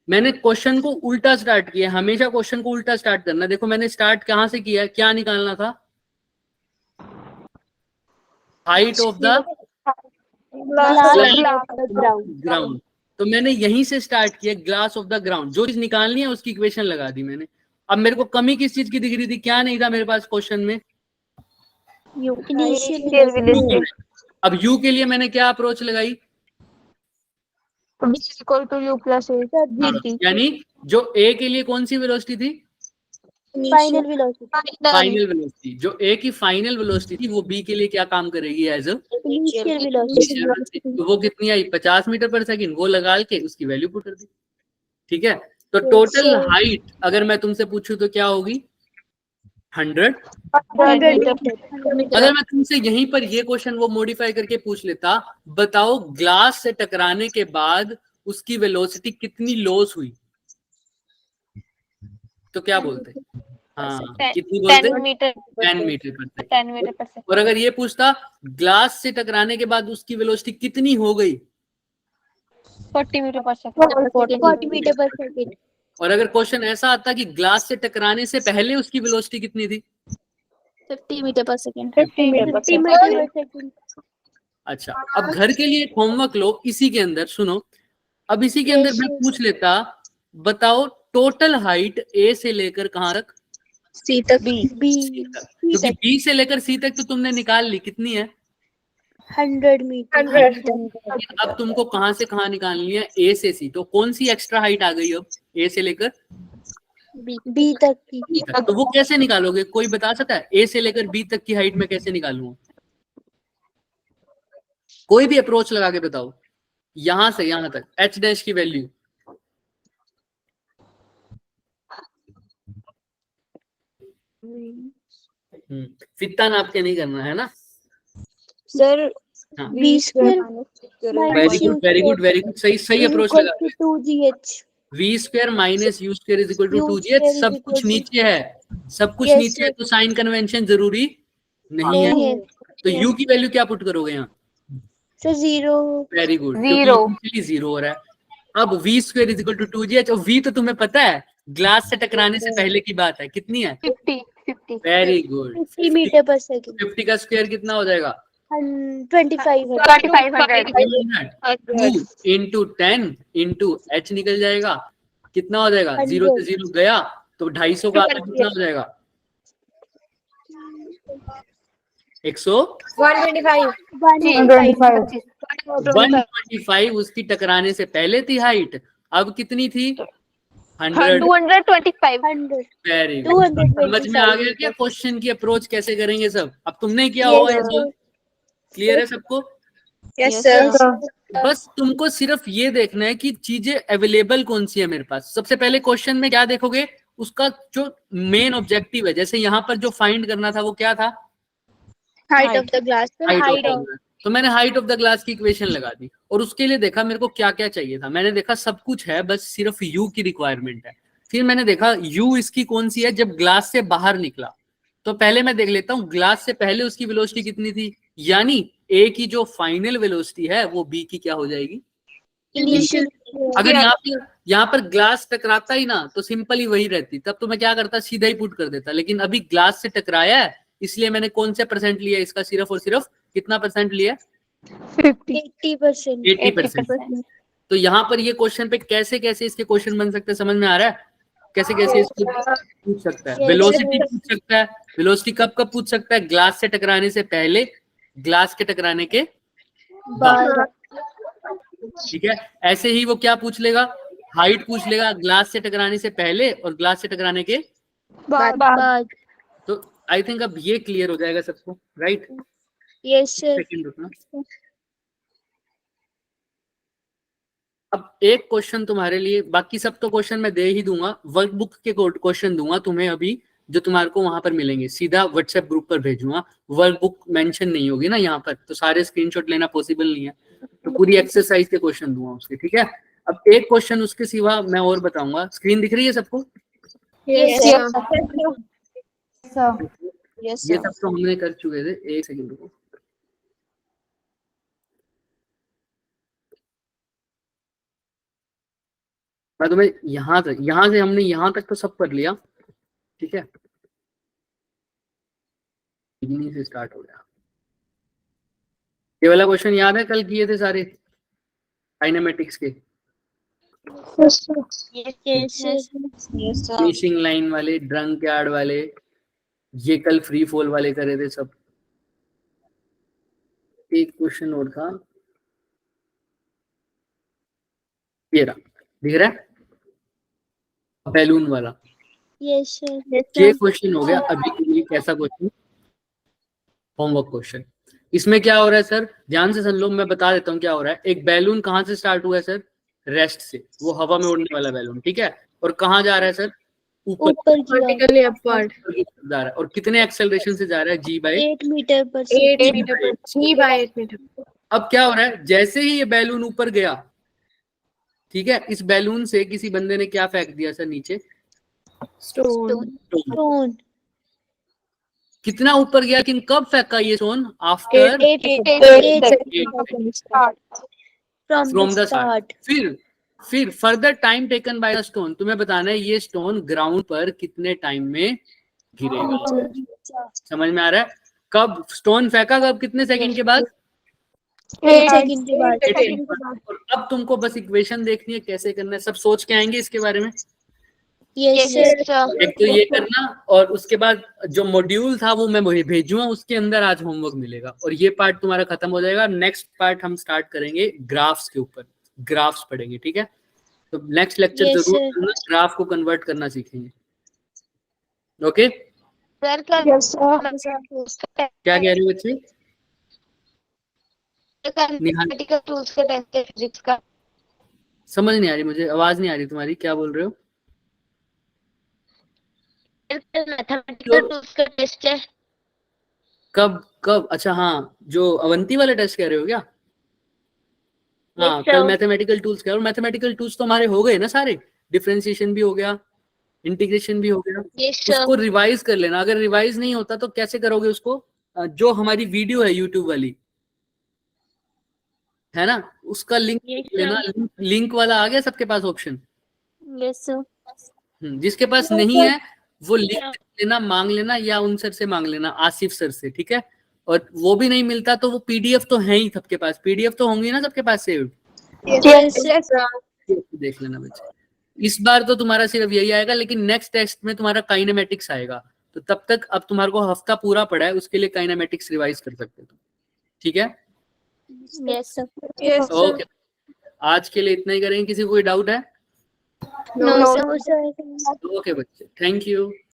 मैंने क्वेश्चन को उल्टा स्टार्ट किया, हमेशा क्वेश्चन को उल्टा स्टार्ट करना। देखो मैंने स्टार्ट कहाँ से किया, क्या निकालना था, हाइट ऑफ द ग्राउंड। तो मैंने यहीं से स्टार्ट किया, ग्लास ऑफ द ग्राउंड। जो चीज निकालनी है उसकी इक्वेशन लगा दी मैंने। अब मेरे को कमी किस चीज की दिख रही थी, क्या नहीं था मेरे पास क्वेश्चन में? अब u के लिए मैंने क्या अप्रोच लगाई, equal to u plus a यानी जो a के लिए कौन सी वेलोसिटी थी, फाइनल वेलोसिटी फाइनल वेलोसिटी। जो a की फाइनल वेलोसिटी थी वो b के लिए क्या काम करेगी एज अ इनिशियल वेलोसिटी तो वो कितनी आई 50 मीटर पर सेकंड। वो लगा के उसकी वैल्यू पुट कर दी, ठीक है। तो टोटल हाइट अगर मैं तुमसे पूछूं तो क्या होगी 100। अगर मैं तुमसे यहीं पर ये क्वेश्चन वो मॉडिफाई करके पूछ लेता, बताओ ग्लास से टकराने के बाद उसकी वेलोसिटी कितनी लॉस हुई, तो क्या बोलते? हाँ कितनी बोलते? 10 मीटर 10 मीटर पर सेकंड। 10 मीटर पर सेकंड और अगर ये पूछता ग्लास से टकराने के बाद उसकी वेलोसिटी कितनी हो गई, 40 मीटर पर सेकंड 40 मीटर पर सेकंड और अगर क्वेश्चन ऐसा आता कि ग्लास से टकराने से पहले उसकी वेलोसिटी कितनी थी, 50 मीटर पर सेकंड 50 मीटर पर 50 मीटर पर सेकंड अच्छा। अब घर के लिए एक होमवर्क लो, इसी के अंदर सुनो। अब इसी के अंदर मैं पूछ लेता, बताओ टोटल हाइट ए से लेकर कहां तक, सी तक बी क्योंकि बी से लेकर सी तक तो तुमने निकाल ली, कितनी है 100 मीटर अब तुमको कहां से कहां निकालनी है, ए से सी। तो कौन सी एक्स्ट्रा हाइट आ गई अब ए से लेकर बी तक की तो वो कैसे निकालोगे, कोई बता सकता है? ए से लेकर बी तक की हाइट में कैसे निकालूंगा? कोई भी अप्रोच लगा के बताओ। यहां से यहां तक एच डैश की वैल्यू फित्ता नाप के नहीं करना है ना सर हाँ। B square very good very good, सही सही अप्रोच लगा। 2gh V square minus U square is equal to 2gh। सब कुछ नीचे है, सब कुछ नीचे है, तो साइन कन्वेंशन जरूरी नहीं है। तो u की वैल्यू क्या पुट करोगे यहाँ? Sir 0 very good, Zero. Zero हो रहा है। अब V square is equal to 2gh, और v तो तुम्हें पता है ग्लास से टकराने से पहले की बात है, कितनी है? 50 वेरी गुड। 50 मीटर पर सेकंड 50 का स्क्वायर कितना हो जाएगा? 2500 2 इंटू 10 इंटू h निकल जाएगा, कितना हो जाएगा? 0 से 0 गया तो 250 का आधा कितना हो जाएगा? 125 उसकी टकराने से पहले थी हाइट, अब कितनी थी? 100। 225 वेरी गुड। समझ में आ गया क्या क्वेश्चन की अप्रोच कैसे करेंगे सब? अब तुमने किया होगा ये सब, क्लियर है सबको? यस सर बस तुमको सिर्फ ये देखना है कि चीजें अवेलेबल कौन सी है मेरे पास। सबसे पहले क्वेश्चन में क्या देखोगे, उसका जो मेन ऑब्जेक्टिव है। जैसे यहाँ पर जो फाइंड करना था वो क्या था? Height of the glass height of the. तो मैंने हाइट ऑफ द ग्लास की इक्वेशन लगा दी, और उसके लिए देखा मेरे को क्या क्या चाहिए था। मैंने देखा सब कुछ है, बस सिर्फ u की रिक्वायरमेंट है। फिर मैंने देखा u इसकी कौन सी है, जब ग्लास से बाहर निकला। तो पहले मैं देख लेता हूँ ग्लास से पहले उसकी वेलोसिटी कितनी थी, यानी a की जो फाइनल वेलोसिटी है वो b की क्या हो जाएगी? इनिशियल अगर यहाँ पर ग्लास टकराता ही ना तो सिंपल ही वही रहती, तब तो मैं क्या करता, सीधा ही पुट कर देता। लेकिन अभी ग्लास से टकराया है, इसलिए मैंने कौन से परसेंट लिया इसका, सिर्फ और सिर्फ कितना परसेंट लिया? 50 80%. 80%। तो यहाँ पर ये क्वेश्चन पे कैसे कैसे इसके क्वेश्चन बन सकते हैं, समझ में आ रहा है? कैसे कैसे इसको पूछ सकता है। वेलोसिटी पूछ सकता है। वेलोसिटी कब कब पूछ सकता है? ग्लास से टकराने से पहले, ग्लास के टकराने के बाद। ठीक है, ऐसे ही वो क्या पूछ लेगा? हाइट पूछ लेगा ग्लास से टकराने से पहले और ग्लास से टकराने के बाद. तो आई थिंक अब ये क्लियर हो जाएगा सबको, राइट? Yes sir. सेकंड रुकना। अब एक क्वेश्चन तुम्हारे लिए, बाकी सब तो क्वेश्चन मैं दे ही दूंगा, वर्कबुक के क्वेश्चन दूंगा तुम्हें अभी, जो तुम्हारे को वहां पर मिलेंगे, सीधा व्हाट्सएप ग्रुप पर भेजूंगा। वर्कबुक मेंशन नहीं होगी ना यहाँ पर, तो सारे स्क्रीनशॉट लेना पॉसिबल नहीं है, तो पूरी एक्सरसाइज के क्वेश्चन दूंगा उसके। ठीक है, अब एक क्वेश्चन उसके सिवा मैं और बताऊंगा। स्क्रीन दिख रही है सबको? Yes Yes, sir. Sir Yes ये sir. सब तो हमने कर चुके थे। एक सेकंड रुको। मैं तुम्हें यहाँ से हमने यहाँ तक तो सब कर लिया। ठीक है, बिगिनिंग से स्टार्ट हो गया। ये वाला क्वेश्चन याद है? कल किए थे सारे काइनेमेटिक्स के, Yes sir. Yes sir. Finishing line वाले, ड्रंक यार्ड वाले, ये कल फ्री फॉल वाले करे थे सब। एक क्वेश्चन और था, ये रहा, दिख रहा है? बैलून वाला। Yes sir. ये क्वेश्चन हो गया अभी के लिए कैसा क्वेश्चन? Homework question. इसमें क्या हो रहा है सर, ध्यान से सुन लो, मैं बता देता हूँ क्या हो रहा है। एक बैलून कहाँ से स्टार्ट हुआ है सर? रेस्ट से, वो हवा में उड़ने वाला बैलून। ठीक है, और कहाँ जा रहा है सर? ऊपर Vertically upward. जा रहा है। और कितने एक्सेलरेशन से जा रहा है? G by 8 meter per 8 second. Meter per G by 8 meter. अब क्या हो रहा है, जैसे ही ये बैलून ऊपर गया, ठीक है, इस बैलून से किसी बंदे ने क्या फेंक दिया सर नीचे? Stone. Stone. कितना ऊपर गया, लेकिन कब फेंका ये stone? After 8 seconds. From the start. फिर further time taken by the stone. तुम्हें बताना है ये स्टोन ग्राउंड पर कितने टाइम में गिरेगा। समझ में आ रहा है? कब स्टोन फेंका, कब, कितने सेकंड के बाद? 8 सेकंड के बाद. और अब तुमको बस इक्वेशन देखनी है कैसे करना है, सब सोच के आएंगे इसके बारे में। Yes sir. एक तो ये करना, और उसके बाद जो मॉड्यूल था वो मैं भेजूंगा, उसके अंदर आज होमवर्क मिलेगा, और ये पार्ट तुम्हारा खत्म हो जाएगा। नेक्स्ट पार्ट हम स्टार्ट करेंगे ग्राफ्स के ऊपर, ग्राफ्स पढ़ेंगे। ठीक है, तो नेक्स्ट लेक्चर Yes, जरूर sir. करना, ग्राफ को कन्वर्ट करना सीखेंगे। Okay, Yes sir. क्या कह रहे हो बच्चे? निहाल, टूल्स का टेस्ट है फिजिक्स का। समझ नहीं आ रही मुझे, आवाज नहीं आ रही तुम्हारी, क्या बोल रहे हो? मैथमेटिकल टूल्स का टेस्ट है। कब कब? अच्छा हाँ, जो अवंती वाले टेस्ट कह रहे हो क्या? हाँ, Yes, sir. कल मैथमेटिकल टूल्स कह रहे हो। मैथमेटिकल टूल्स तो हमारे हो गए ना सारे, डिफरेंशिएशन भी हो गया, इंटीग्रेशन भी हो गया। Yes, sir. उसको रिवाइज कर लेना। अगर रिवाइज नहीं होता तो कैसे करोगे उसको? जो हमारी वीडियो है यूट्यूब वाली है ना, उसका लिंक Yes, sir. लेना। लिंक वाला आ गया सबके पास ऑप्शन? Yes sir. जिसके पास नहीं है वो लिंक लेना, मांग लेना, या उन सर से मांग लेना, आसिफ सर से। ठीक है, और वो भी नहीं मिलता तो वो पीडीएफ तो है ही सबके पास, पीडीएफ तो होंगी ना सबके पास सेव, Yes sir. देख लेना बच्चे। इस बार तो तुम्हारा सिर्फ यही आएगा, लेकिन नेक्स्ट टेस्ट में तुम्हारा काइनेमेटिक्स आएगा, तो तब तक अब तुम्हारे को हफ्ता पूरा पड़ा है, उसके लिए काइनेमेटिक्स रिवाइज कर सकते हो। ठीक है, Yes sir. Yes sir. Okay, आज के लिए इतना ही करेंगे। किसी को कोई डाउट है? No sir. ओके बच्चे, थैंक यू।